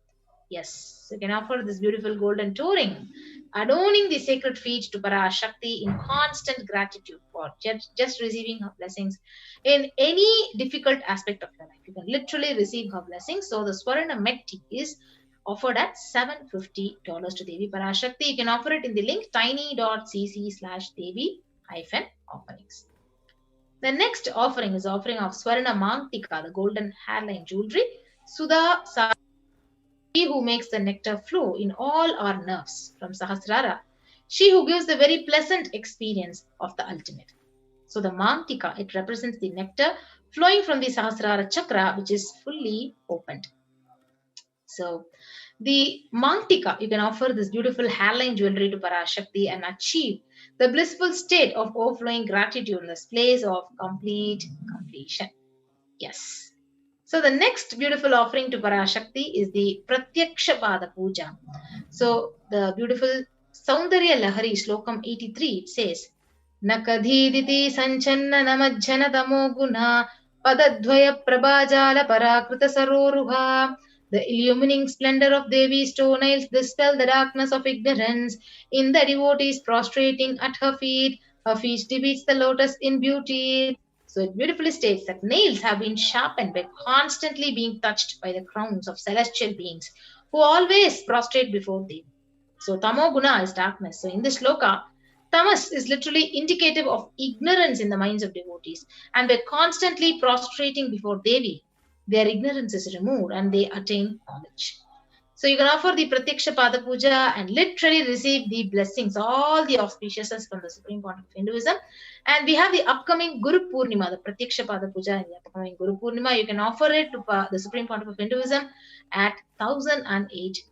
A: Yes, you can offer this beautiful golden touring, adorning the sacred feet to Parashakti in constant gratitude for just receiving her blessings in any difficult aspect of your life. You can literally receive her blessings. So the Swarna Metti is offered at $750 to Devi Parashakti. You can offer it in the link tiny.cc/Devi-offerings. The next offering is offering of Swarna Mangtika, the golden hairline jewelry. Sudha she who makes the nectar flow in all our nerves from Sahasrara, she who gives the very pleasant experience of the ultimate. So the Mangtika, it represents the nectar flowing from the Sahasrara chakra, which is fully opened. So the Mangtika, you can offer this beautiful hairline jewelry to Parashakti and achieve the blissful state of overflowing gratitude in this place of complete completion. Yes. So the next beautiful offering to Parashakti is the Pratyaksha Pada Puja. So the beautiful Saundarya Lahari Slokam 83, it says, Nakadhiditi Sanchanna Namajjana Tamo Guna Padadvaya Prabhajala Parakrita Saroruha. The illumining splendor of Devi's toenails dispel the darkness of ignorance in the devotees prostrating at her feet. Her feet depicts the lotus in beauty. So it beautifully states that nails have been sharpened by constantly being touched by the crowns of celestial beings who always prostrate before them. So tamo guna is darkness. So in this sloka, tamas is literally indicative of ignorance in the minds of devotees, and by constantly prostrating before Devi, their ignorance is removed and they attain knowledge. So you can offer the Pratyaksha Pada Puja and literally receive the blessings, all the auspiciousness from the Supreme Pontiff of Hinduism. And we have the upcoming Guru Purnima, the Pratyaksha Pada Puja and the upcoming Guru Purnima. You can offer it to the Supreme Pontiff of Hinduism at $1,008.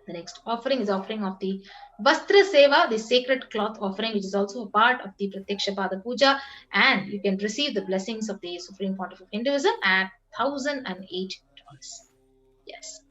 A: The next offering is offering of the Vastra Seva, the sacred cloth offering, which is also a part of the Pratyaksha Pada Puja. And you can receive the blessings of the Supreme Pontiff of Hinduism at $1,008. Yes.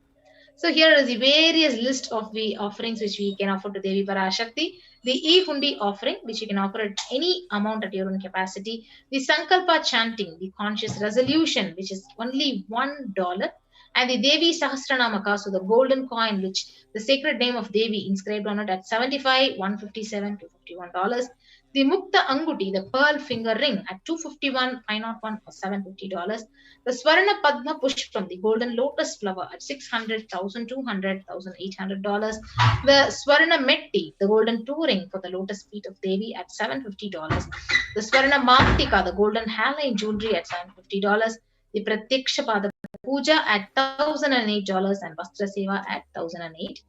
A: So here is the various list of the offerings which we can offer to Devi Parashakti. The E-Hundi offering, which you can offer at any amount at your own capacity. The Sankalpa chanting, the conscious resolution, which is only $1. And the Devi Sahasranamaka, so the golden coin, which the sacred name of Devi inscribed on it at $75, $157 to $51. The Mukta Anguti, the pearl finger ring at $251, $501 or $750. The Swarna Padma Pushpam, the golden lotus flower at $600, $1,200, $1,800. The Swarna Metti, the golden touring for the lotus feet of Devi at $750. The Swarna Mangtika, the golden hairline jewelry at $750. The Pratyaksha Pada Puja at $1,008 and Vastra Seva at $1,008.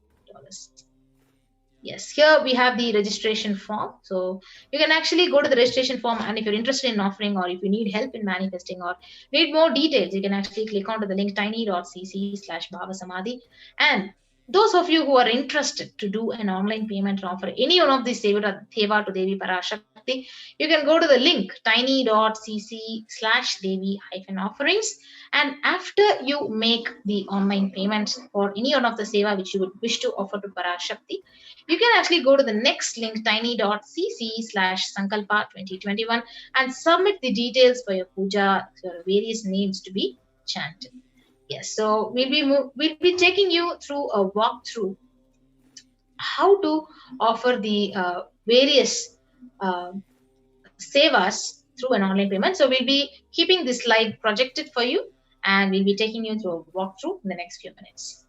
A: Yes, here we have the registration form. So you can actually go to the registration form, and if you're interested in offering or if you need help in manifesting or need more details, you can actually click onto the link tiny.cc/bhavasamadhi. And those of you who are interested to do an online payment and offer any one of these Seva to Devi Parashakti, you can go to the link tiny.cc/Devi-offerings. And after you make the online payment for any one of the Seva which you would wish to offer to Parashakti, you can actually go to the next link tiny.cc/Sankalpa2021 and submit the details for your puja, your various names to be chanted. Yes, so we'll be taking you through a walkthrough how to offer the various sevas through an online payment. So we'll be keeping this slide projected for you, and we'll be taking you through a walkthrough in the next few minutes.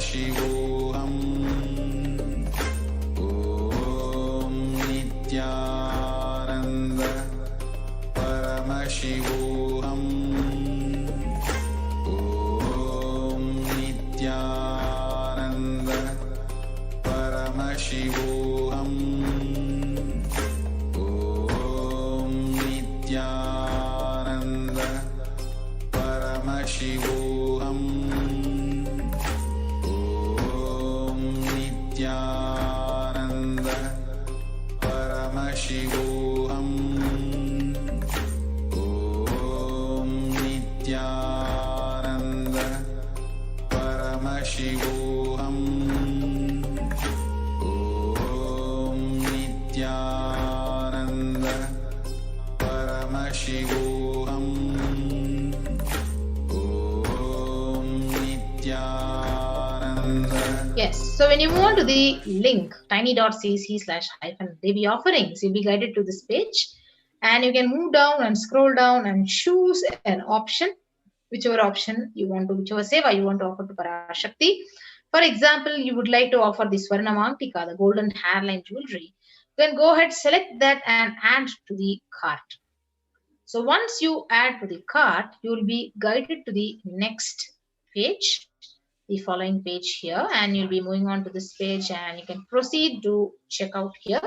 E: Paramashivoham. Om Nithyananda Paramashivoham. Om Nithyananda Paramashivoham. Om Nithyananda Paramashivoham. Om Nithyananda Paramashivoham. Om Nithyananda Paramashivoham. Om Nithyananda Paramashivoham. Om Nithyananda.
A: Yes. So when you move on to the link tiny.cc/Devi offerings, you'll be guided to this page, and you can move down and scroll down and choose an option, whichever option you want to, whichever seva you want to offer to Parashakti. For example, you would like to offer the Swarna Mantika, the golden hairline jewelry. You can go ahead, select that and add to the cart. So once you add to the cart, you will be guided to the next page, the following page here, and you'll be moving on to this page, and you can proceed to check out here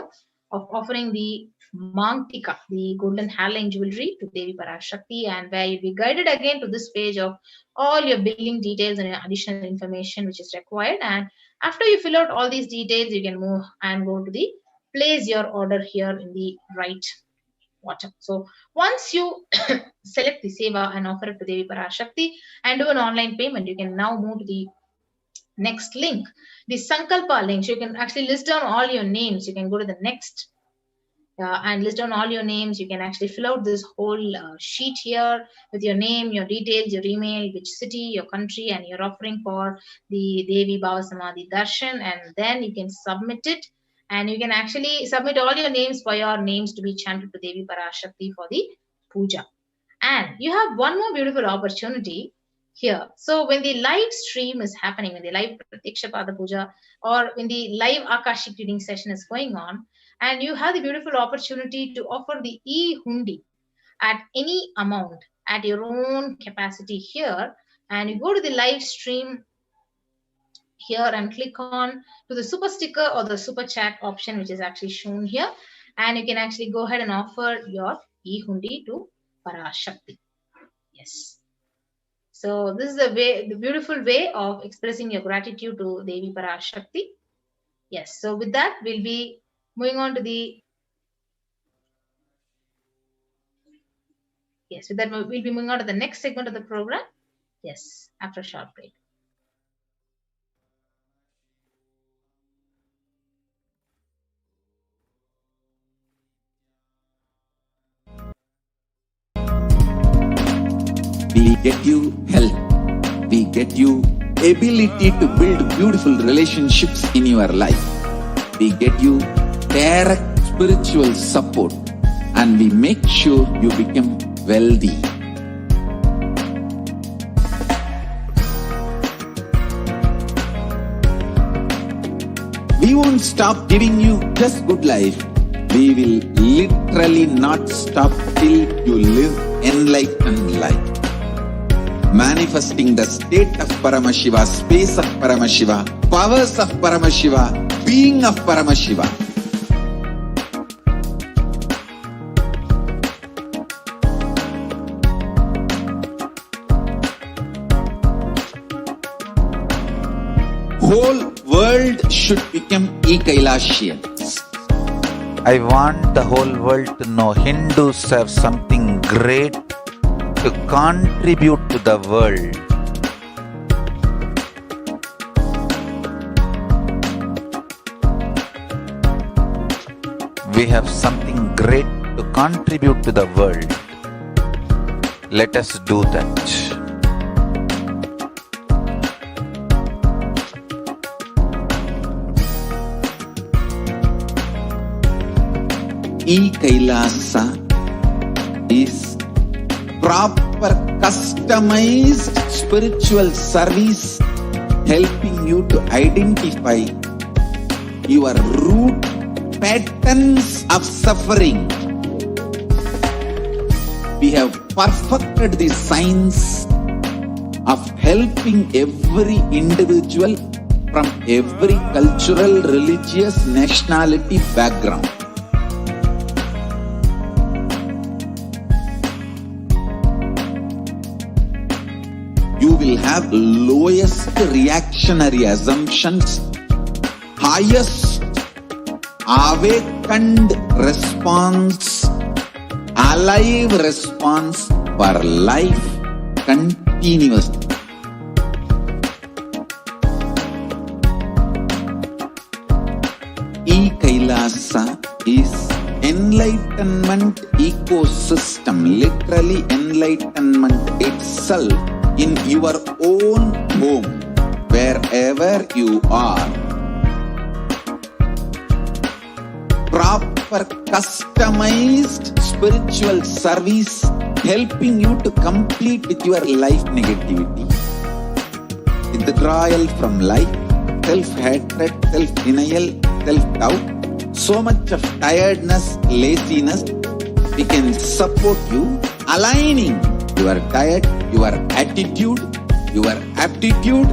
A: of offering the Mantika, the golden hairline jewelry to Devi Parashakti, and where you'll be guided again to this page of all your billing details and additional information which is required. And after you fill out all these details, you can move and go to the place your order here in the right bottom. So once you select the seva and offer it to Devi Parashakti and do an online payment, you can now move to the next link, the Sankalpa link. So you can actually list down all your names. You can go to the next and list down all your names. You can actually fill out this whole sheet here with your name, your details, your email, which city, your country, and your offering for the Devi Bhava Samadhi Darshan, and then you can submit it. And you can actually submit all your names for your names to be chanted to Devi Parashakti for the puja. And you have one more beautiful opportunity here. So when the live stream is happening, when the live Pratyaksha Pada Puja or when the live Akashic reading session is going on, and you have the beautiful opportunity to offer the e-hundi at any amount at your own capacity here, and you go to the live stream here and click on to the super sticker or the super chat option, which is actually shown here, and you can actually go ahead and offer your e-hundi to Parashakti. Yes. So this is the beautiful way of expressing your gratitude to Devi Parashakti. Yes. So with that, we'll be moving on to the we'll be moving on to the next segment of the program. Yes, after a short break.
H: We get you health. We get you ability to build beautiful relationships in your life. We get you direct spiritual support, and we make sure you become wealthy. We won't stop giving you just good life. We will literally not stop till you live enlightened life. Manifesting the state of Paramashiva, space of Paramashiva, powers of Paramashiva, being of Paramashiva. Whole world should become Kailasians. I want the whole world to know Hindus have something great to contribute to the world. We have something great to contribute to the world. Let us do that. Kailasa is proper customized spiritual service helping you to identify your root patterns of suffering. We have perfected the science of helping every individual from every cultural, religious, nationality background. You will have lowest reactionary assumptions, highest awakened response, alive response for life continuously. Kailasa is enlightenment ecosystem, literally enlightenment itself in your own home, wherever you are. Proper customized spiritual service helping you to complete with your life negativity, withdrawal from life, self-hatred, self-denial, self-doubt, so much of tiredness, laziness. We can support you aligning your diet, your attitude, your aptitude,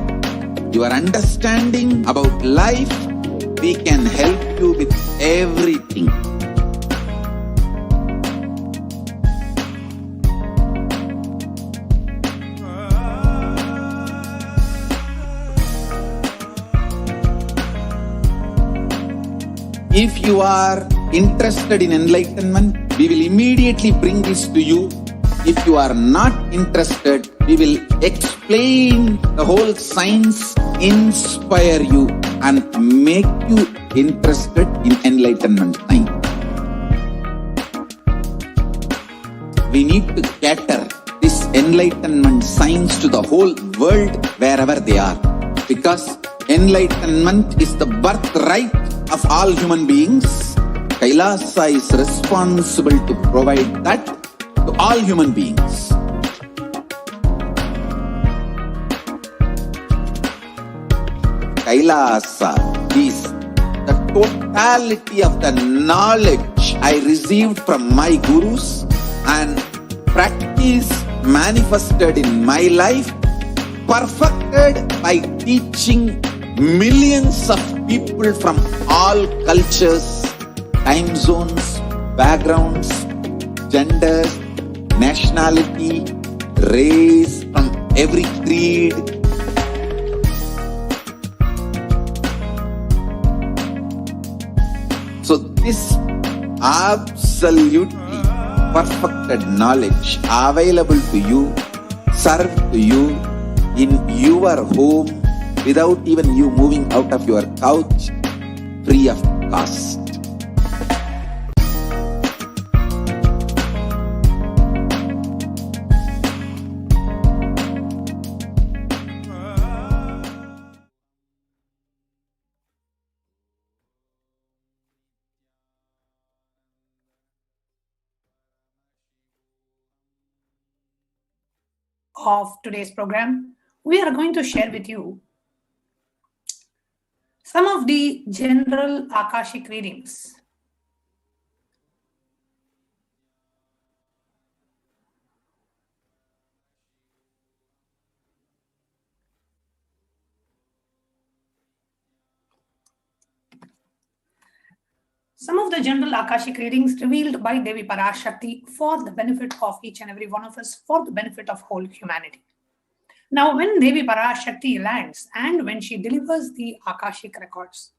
H: your understanding about life. We can help you with everything. If you are interested in enlightenment, we will immediately bring this to you. If you are not interested, we will explain the whole science, inspire you and make you interested in enlightenment time. We need to cater this enlightenment science to the whole world wherever they are, because enlightenment is the birthright of all human beings. Kailasa is responsible to provide that to all human beings. Kailasa is the totality of the knowledge I received from my gurus and practice manifested in my life, perfected by teaching millions of people from all cultures, time zones, backgrounds, genders, nationality, race, from every creed. So this absolutely perfected knowledge available to you, served to you in your home, without even you moving out of your couch, free of cost.
K: Of today's program, we are going to share with you some of the general Akashic readings. Some of the general Akashic readings revealed by Devi Parashakti for the benefit of each and every one of us, for the benefit of whole humanity. Now, when Devi Parashakti lands and when she delivers the Akashic records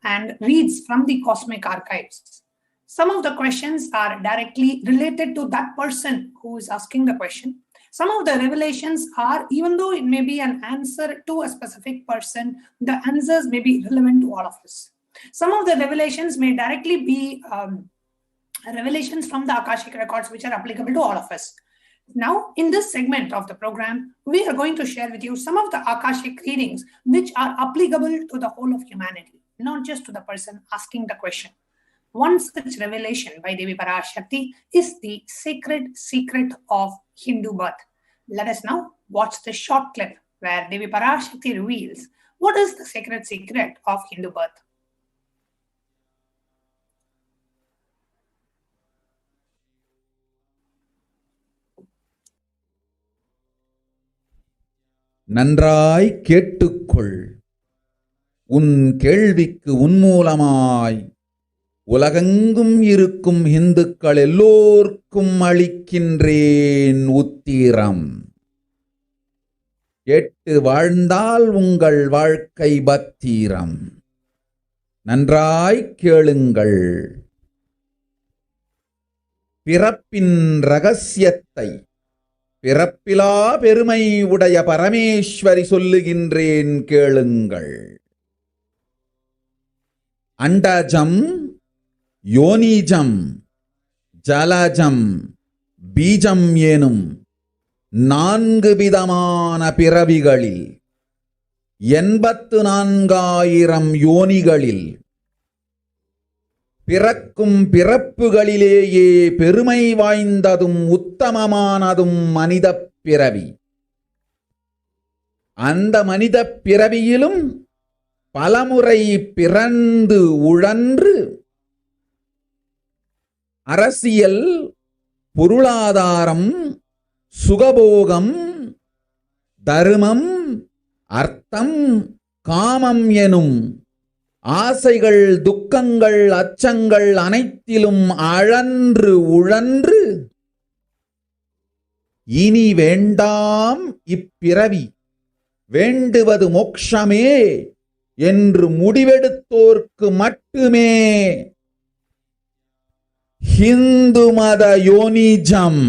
K: and reads from the cosmic archives, some of the questions are directly related to that person who is asking the question. Some of the revelations are, even though it may be an answer to a specific person, the answers may be relevant to all of us. Some of the revelations may directly be revelations from the Akashic records which are applicable to all of us. Now, in this segment of the program, we are going to share with you some of the Akashic readings which are applicable to the whole of humanity, not just to the person asking the question. One such revelation by Devi Parashakti is the sacred secret of Hindu birth. Let us now watch the short clip where Devi Parashakti reveals What is the sacred secret of Hindu birth?
H: நன்றாய் கேட்டுக்கொள். உன் கேள்விக்கு உன்மூலமாய் உலகெங்கும் இருக்கும் இந்துக்கள் எல்லோர்க்கும் அளிக்கின்றேன் உத்திரம். கேட்டு வாழ்ந்தால் உங்கள் வாழ்க்கை பத்திரம். நன்றாய் கேளுங்கள். பிறப்பின் ரகசியத்தை பிறப்பிலா பெருமை உடைய பரமேஸ்வரி சொல்லுகின்றேன் கேளுங்கள். அண்டஜம், யோனிஜம், ஜலஜம், பீஜம் எனும் 4 விதமான பிறவிகளில் 84,000 யோனிகளில் பிறக்கும் பிறப்புகளிலேயே பெருமை வாய்ந்ததும் உத்தமமானதும் மனிதப் பிறவி. அந்த மனிதப் பிறவியிலும் பலமுறை பிறந்து உழன்று அரசியல், பொருளாதாரம், சுகபோகம், தர்மம், அர்த்தம், காமம் எனும் ஆசைகள், துக்கங்கள், அச்சங்கள் அனைத்திலும் அழன்று உழன்று இனி வேண்டாம் இப்பிறவி, வேண்டுவது மோட்சமே என்று முடிவெடுத்தோர்க்கு மட்டுமே ஹிந்து மத யோனிஜம்,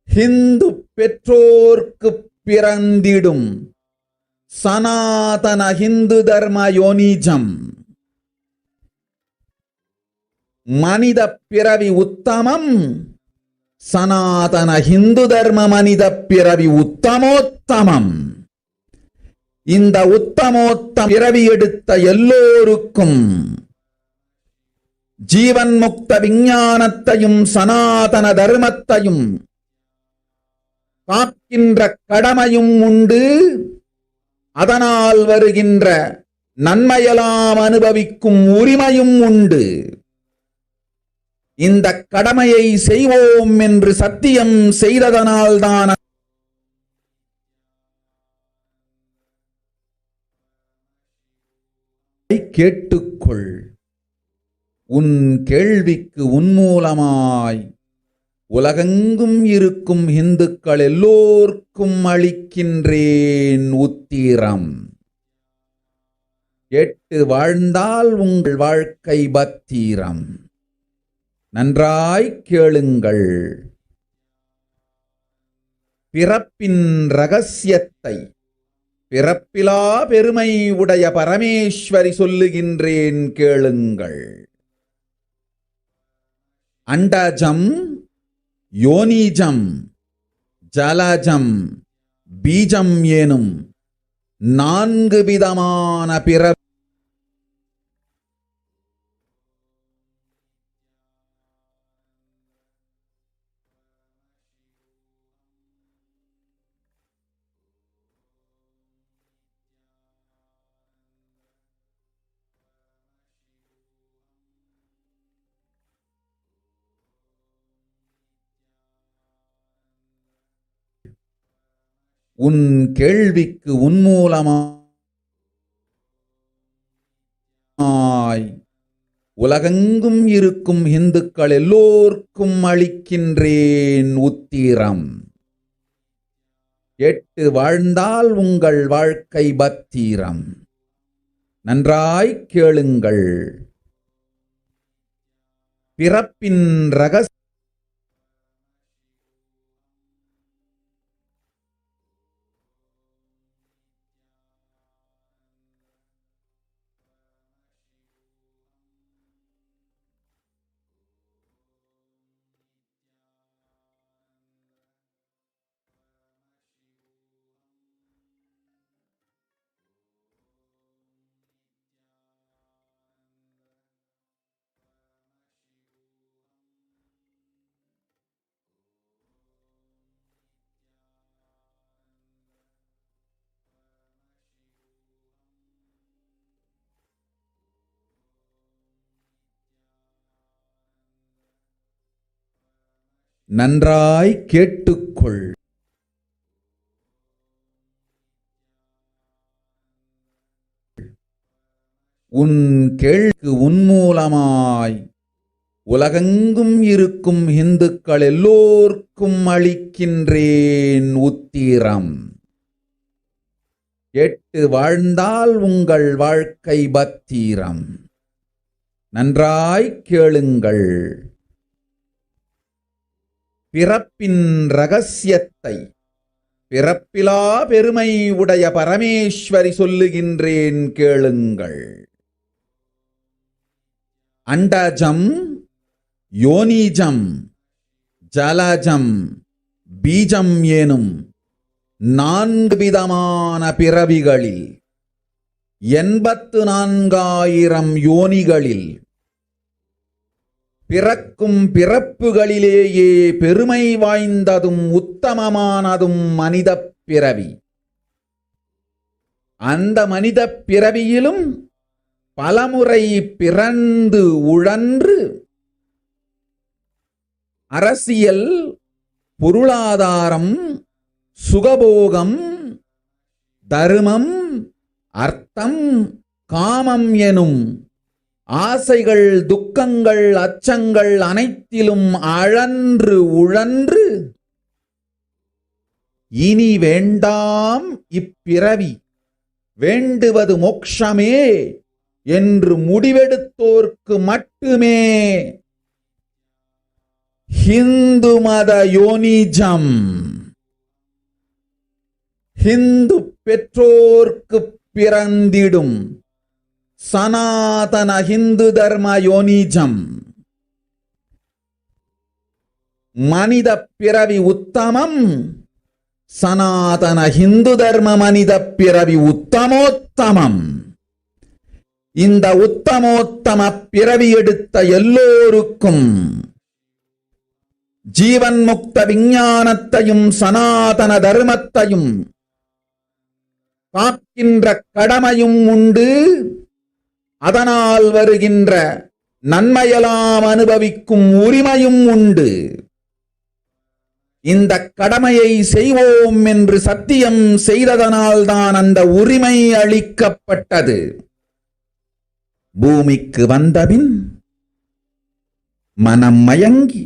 H: ஹிந்து பெற்றோர்க்கு பிறந்திடும் சனாதன ஹிந்து தர்ம யோனிஜம். மனித பிறவி உத்தமம், சனாதன ஹிந்து தர்ம மனித பிறவி உத்தமோத்தமம். இந்த உத்தமோத்தம பிறவி எடுத்த எல்லோருக்கும் ஜீவன் முக்த விஞ்ஞானத்தையும் சனாதன தர்மத்தையும் காக்கின்ற கடமையும் உண்டு. அதனால் வருகின்ற நன்மையெல்லாம் அனுபவிக்கும் உரிமையும் உண்டு. இந்த கடமையை செய்வோம் என்று சத்தியம் செய்ததனால்தான் கேட்டுக்கொள். உன் கேள்விக்கு உன்மூலமாய் உலகெங்கும் இருக்கும் இந்துக்கள் எல்லோர்க்கும் அளிக்கின்றேன் உத்திரம். கேட்டு வாழ்ந்தால் உங்கள் வாழ்க்கை பத்திரம். நன்றாய் கேளுங்கள். பிறப்பின் ரகசியத்தை பிறப்பிலா பெருமை உடைய பரமேஸ்வரி சொல்லுகின்றேன் கேளுங்கள். அண்டஜம், யோனிஜம், ஜலஜம், பீஜம் எனும் 4 விதமான பிறவி உன் கேள்விக்கு உன்மூலமாய் உலகெங்கும் இருக்கும் இந்துக்கள் எல்லோர்க்கும் அளிக்கின்றேன் உத்திரம். கேட்டு வாழ்ந்தால் உங்கள் வாழ்க்கை பத்திரம். நன்றாய் கேளுங்கள். பிறப்பின் ரகசிய நன்றாய் கேட்டுக்கொள். உன் கேள்விக்கு உன்மூலமாய் உலகெங்கும் இருக்கும் இந்துக்கள் எல்லோர்க்கும் அளிக்கின்றேன் உத்திரம். கேட்டு வாழ்ந்தால் உங்கள் வாழ்க்கை பத்திரம். நன்றாய் கேளுங்கள். பிறப்பின் ரகசியத்தை பிறப்பிலா பெருமை உடைய பரமேஸ்வரி சொல்லுகின்றேன் கேளுங்கள். அண்டஜம், யோனிஜம், ஜலஜம், பீஜம் எனும் 4 விதமான பிறவிகளில் 84,000 யோனிகளில் பிறக்கும் பிறப்புகளிலேயே பெருமை வாய்ந்ததும் உத்தமமானதும் மனித பிறவி. அந்த மனித பிறவியிலும் பலமுறை பிறந்து உழன்று அரசியல், பொருளாதாரம், சுகபோகம், தர்மம், அர்த்தம், காமம் எனும் ஆசைகள், துக்கங்கள், அச்சங்கள் அனைத்திலும் அழன்று உழன்று இனி வேண்டாம் இப்பிறவி, வேண்டுவது மோட்சமே என்று முடிவெடுத்தோர்க்கு மட்டுமே ஹிந்து மத யோனிஜம், ஹிந்து பெற்றோர்க்கு பிறந்திடும் சனாதன ஹிந்து தர்ம யோனிஜம். மனித பிறவி உத்தமம், சனாதன ஹிந்து தர்ம மனித பிறவி உத்தமோத்தமம். இந்த உத்தமோத்தம பிறவி எடுத்த எல்லோருக்கும் ஜீவன் முக்த விஞ்ஞானத்தையும் சனாதன தர்மத்தையும் காக்கின்ற கடமையும் உண்டு. அதனால் வருகின்ற நன்மையெல்லாம் அனுபவிக்கும் உரிமையும் உண்டு. இந்த கடமையை செய்வோம் என்று சத்தியம் செய்ததனால்தான் அந்த உரிமை அளிக்கப்பட்டது. பூமிக்கு வந்தபின் மனம் மயங்கி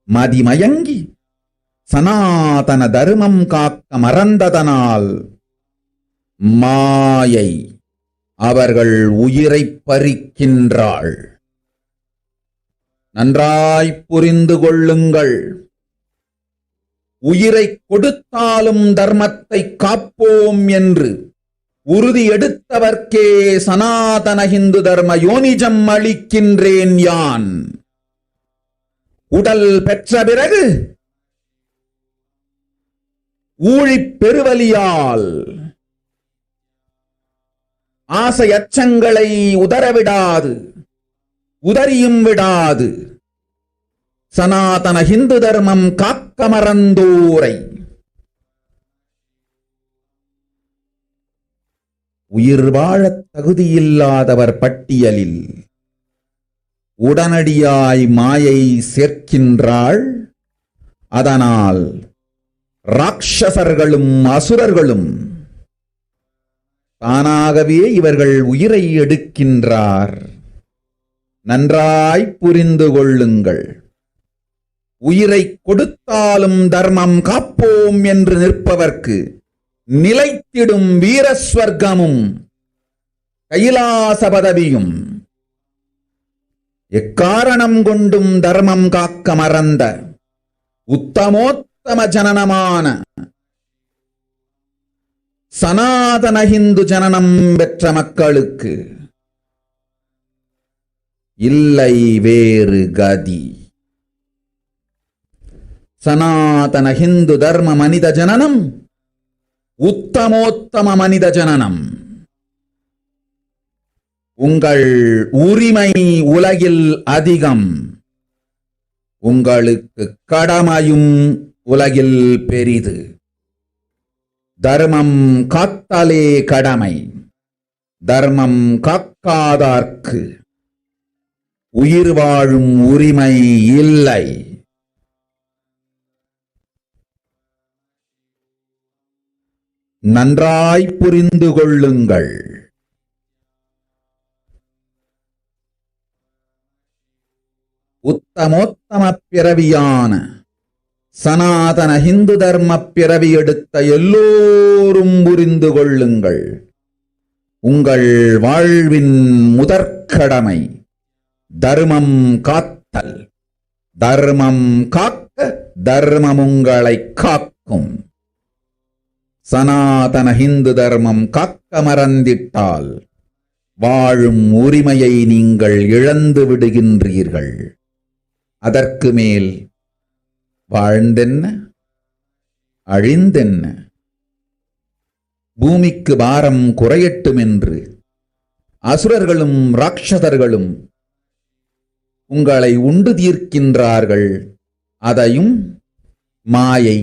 H: மதிமயங்கி சனாதன தர்மம் காக்க மறந்ததனால் மாயை அவர்கள் உயிரை பறிக்கின்றாள். நன்றாய் புரிந்து கொள்ளுங்கள். உயிரை கொடுத்தாலும் தர்மத்தை காப்போம் என்று உறுதி எடுத்தவர்க்கே சனாதன ஹிந்து தர்ம யோனிஜம் அளிக்கின்றேன் யான். உடல் பெற்ற பிறகு ஊழிப் பெருவலியால் ஆசை அச்சங்களை உதறவிடாது, உதறியும் விடாது சனாதன ஹிந்து தர்மம் காக்க மறந்தோரை உயிர் வாழத் தகுதியில்லாதவர் பட்டியலில் உடனடியாய் மாயை சேர்க்கின்றாள். அதனால் ராட்சசர்களும் அசுரர்களும் தானாகவே இவர்கள் உயிரை எடுக்கின்றார். நன்றாய் புரிந்து கொள்ளுங்கள். உயிரை கொடுத்தாலும் தர்மம் காப்போம் என்று நிற்பவர்க்கு நிலைத்திடும் வீரஸ்வர்க்கமும் கைலாச பதவியும், எக்காரணம் கொண்டும் தர்மம் காக்க மறந்த உத்தமோத்தம ஜனனமான சனாதன ஹிந்து ஜனனம் பெற்ற மக்களுக்கு இல்லை வேறு கதி. சனாதன ஹிந்து தர்ம மனித ஜனனம் உத்தமோத்தம மனித ஜனனம். உங்கள் உரிமை உலகில் அதிகம், உங்களுக்கு கடமையும் உலகில் பெரிது. தர்மம் காத்தாலே கடமை, தர்மம் காக்காதார்க்கு உயிர் வாழும் உரிமை இல்லை. நன்றாய் புரிந்து கொள்ளுங்கள். உத்தமோத்தம பிறவியான சனாதன ஹிந்து தர்ம பிறவி எடுத்த எல்லோரும் புரிந்து கொள்ளுங்கள். உங்கள் வாழ்வின் முதற்கடமை தர்மம் காத்தல். தர்மம் காக்க தர்மம் உங்களை காக்கும். சனாதன ஹிந்து தர்மம் காக்க மறந்திட்டால் வாழும் உரிமையை நீங்கள் இழந்து விடுகின்றீர்கள். அதற்கு மேல் வாழ்ந்தென்ன அழிந்தென்ன? பூமிக்கு பாரம் குறையட்டும் என்று அசுரர்களும் ராட்சதர்களும் உங்களை உண்டு தீர்க்கின்றார்கள். அதையும் மாயை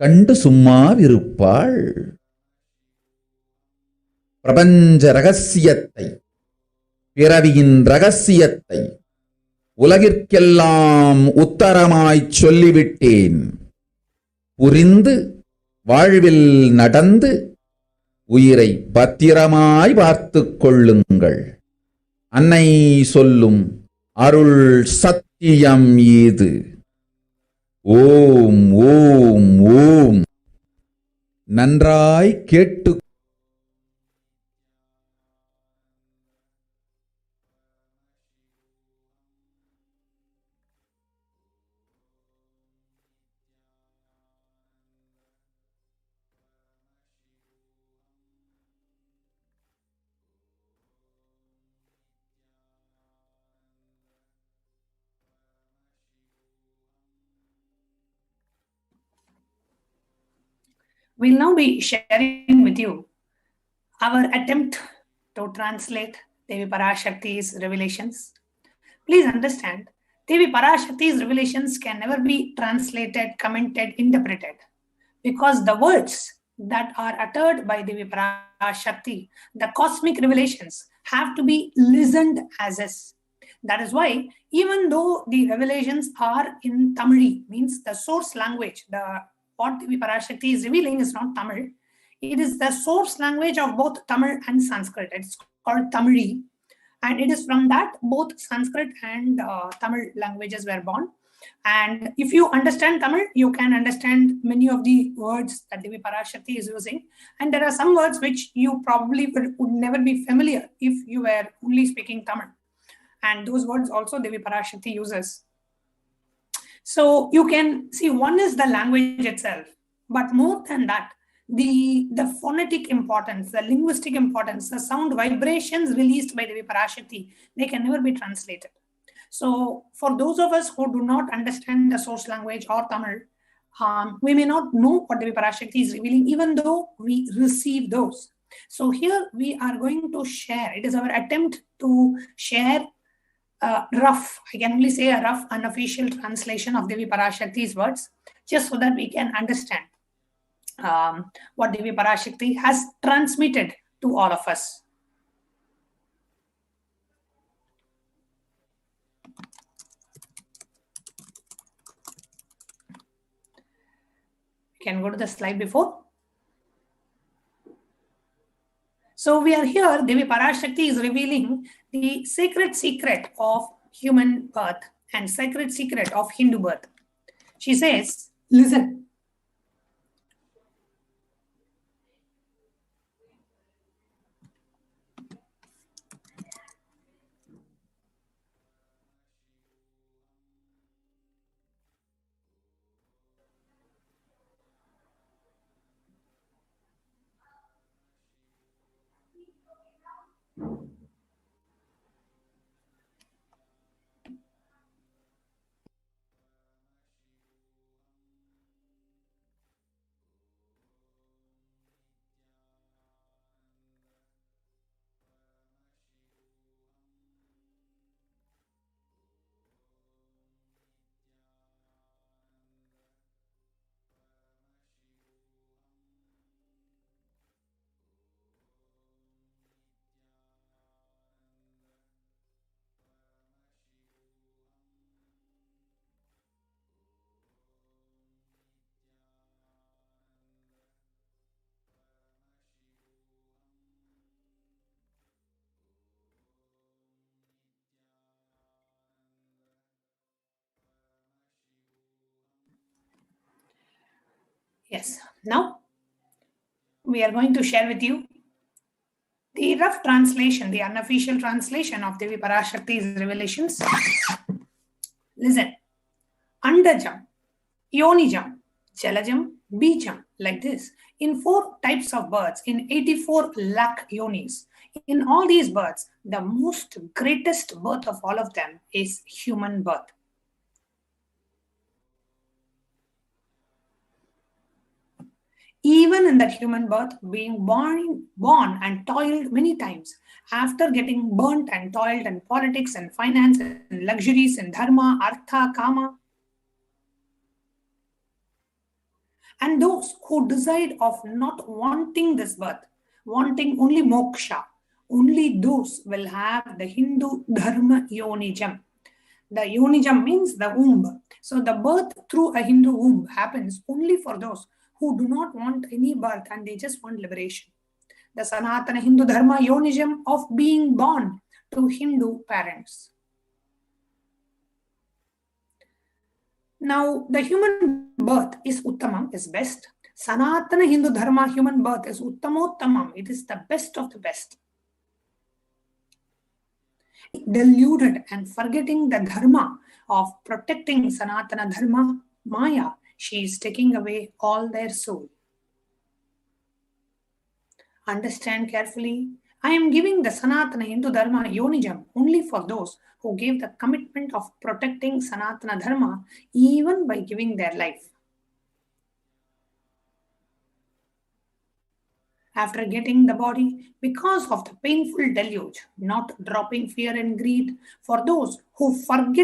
H: கண்டு சும்மாவிருப்பாள். பிரபஞ்ச ரகசியத்தை, பிறவியின் ரகசியத்தை உலகிற்கெல்லாம் உத்தரமாய்ச் சொல்லிவிட்டேன். புரிந்து வாழ்வில் நடந்து உயிரை பத்திரமாய் பார்த்துக் கொள்ளுங்கள். அன்னை சொல்லும் அருள் சத்தியம் இது. ஓம் ஓம் ஓம். நன்றாய் கேட்டு
K: We'll now be sharing with you our attempt to translate Devi Parashakti's revelations. Please understand, Devi Parashakti's revelations can never be translated, commented, interpreted, because the words that are uttered by Devi Parashakti, the cosmic revelations, have to be listened as is. That is why, even though the revelations are in Tamil, means the source language, what Devi Parashakti is revealing is not Tamil. It is the source language of both Tamil and Sanskrit. It's called Tamil, and it is from that both Sanskrit and Tamil languages were born. And if you understand Tamil, you can understand many of the words that Devi Parashakti is using. And there are some words which you probably would never be familiar if you were only speaking Tamil. And those words also Devi Parashakti uses. So you can see, one is the language itself, but more than that, the phonetic importance, the linguistic importance, the sound vibrations released by Devi Parashakti, they can never be translated. So for those of us who do not understand the source language or Tamil, we may not know what Devi Parashakti is revealing, even though we receive those. So here we are going to share, it is our attempt to share rough, I can only say a rough unofficial translation of Devi Parashakti's words, just so that we can understand what Devi Parashakti has transmitted to all of us. We can go to the slide before. So we are here, Devi Parashakti is revealing the sacred secret of human birth and sacred secret of Hindu birth. She says, listen. Yes. Now, we are going to share with you the rough translation, the unofficial translation of Devi Parashakti's revelations. Listen. Andajam, Yonijam, Jalajam, Bijam, like this. In 4 types of births, in 84 lakh yonis. In all these births, the most greatest birth of all of them is human birth. Even in that human birth, being born and toiled many times, after getting burnt and toiled in politics and finance and luxuries and dharma, artha, kama, and those who decide of not wanting this birth, wanting only moksha, only those will have the Hindu dharma yonijam. The yonijam means the womb. So the birth through a Hindu womb happens only for those who do not want any birth and they just want liberation. The Sanatana Hindu dharma yonijam of being born to Hindu parents. Now, the human birth is Uttamam, is best. Sanatana Hindu Dharma human birth is Uttamottamam. It is the best of the best. Deluded and forgetting the Dharma of protecting Sanatana Dharma, Maya, she is taking away all their soul. Understand carefully. I am giving the Sanatana Hindu Dharma Yonijam only for those who gave the commitment of protecting Sanatana Dharma even by giving their life. After getting the body, because of the painful deluge, not dropping fear and greed, for those who forget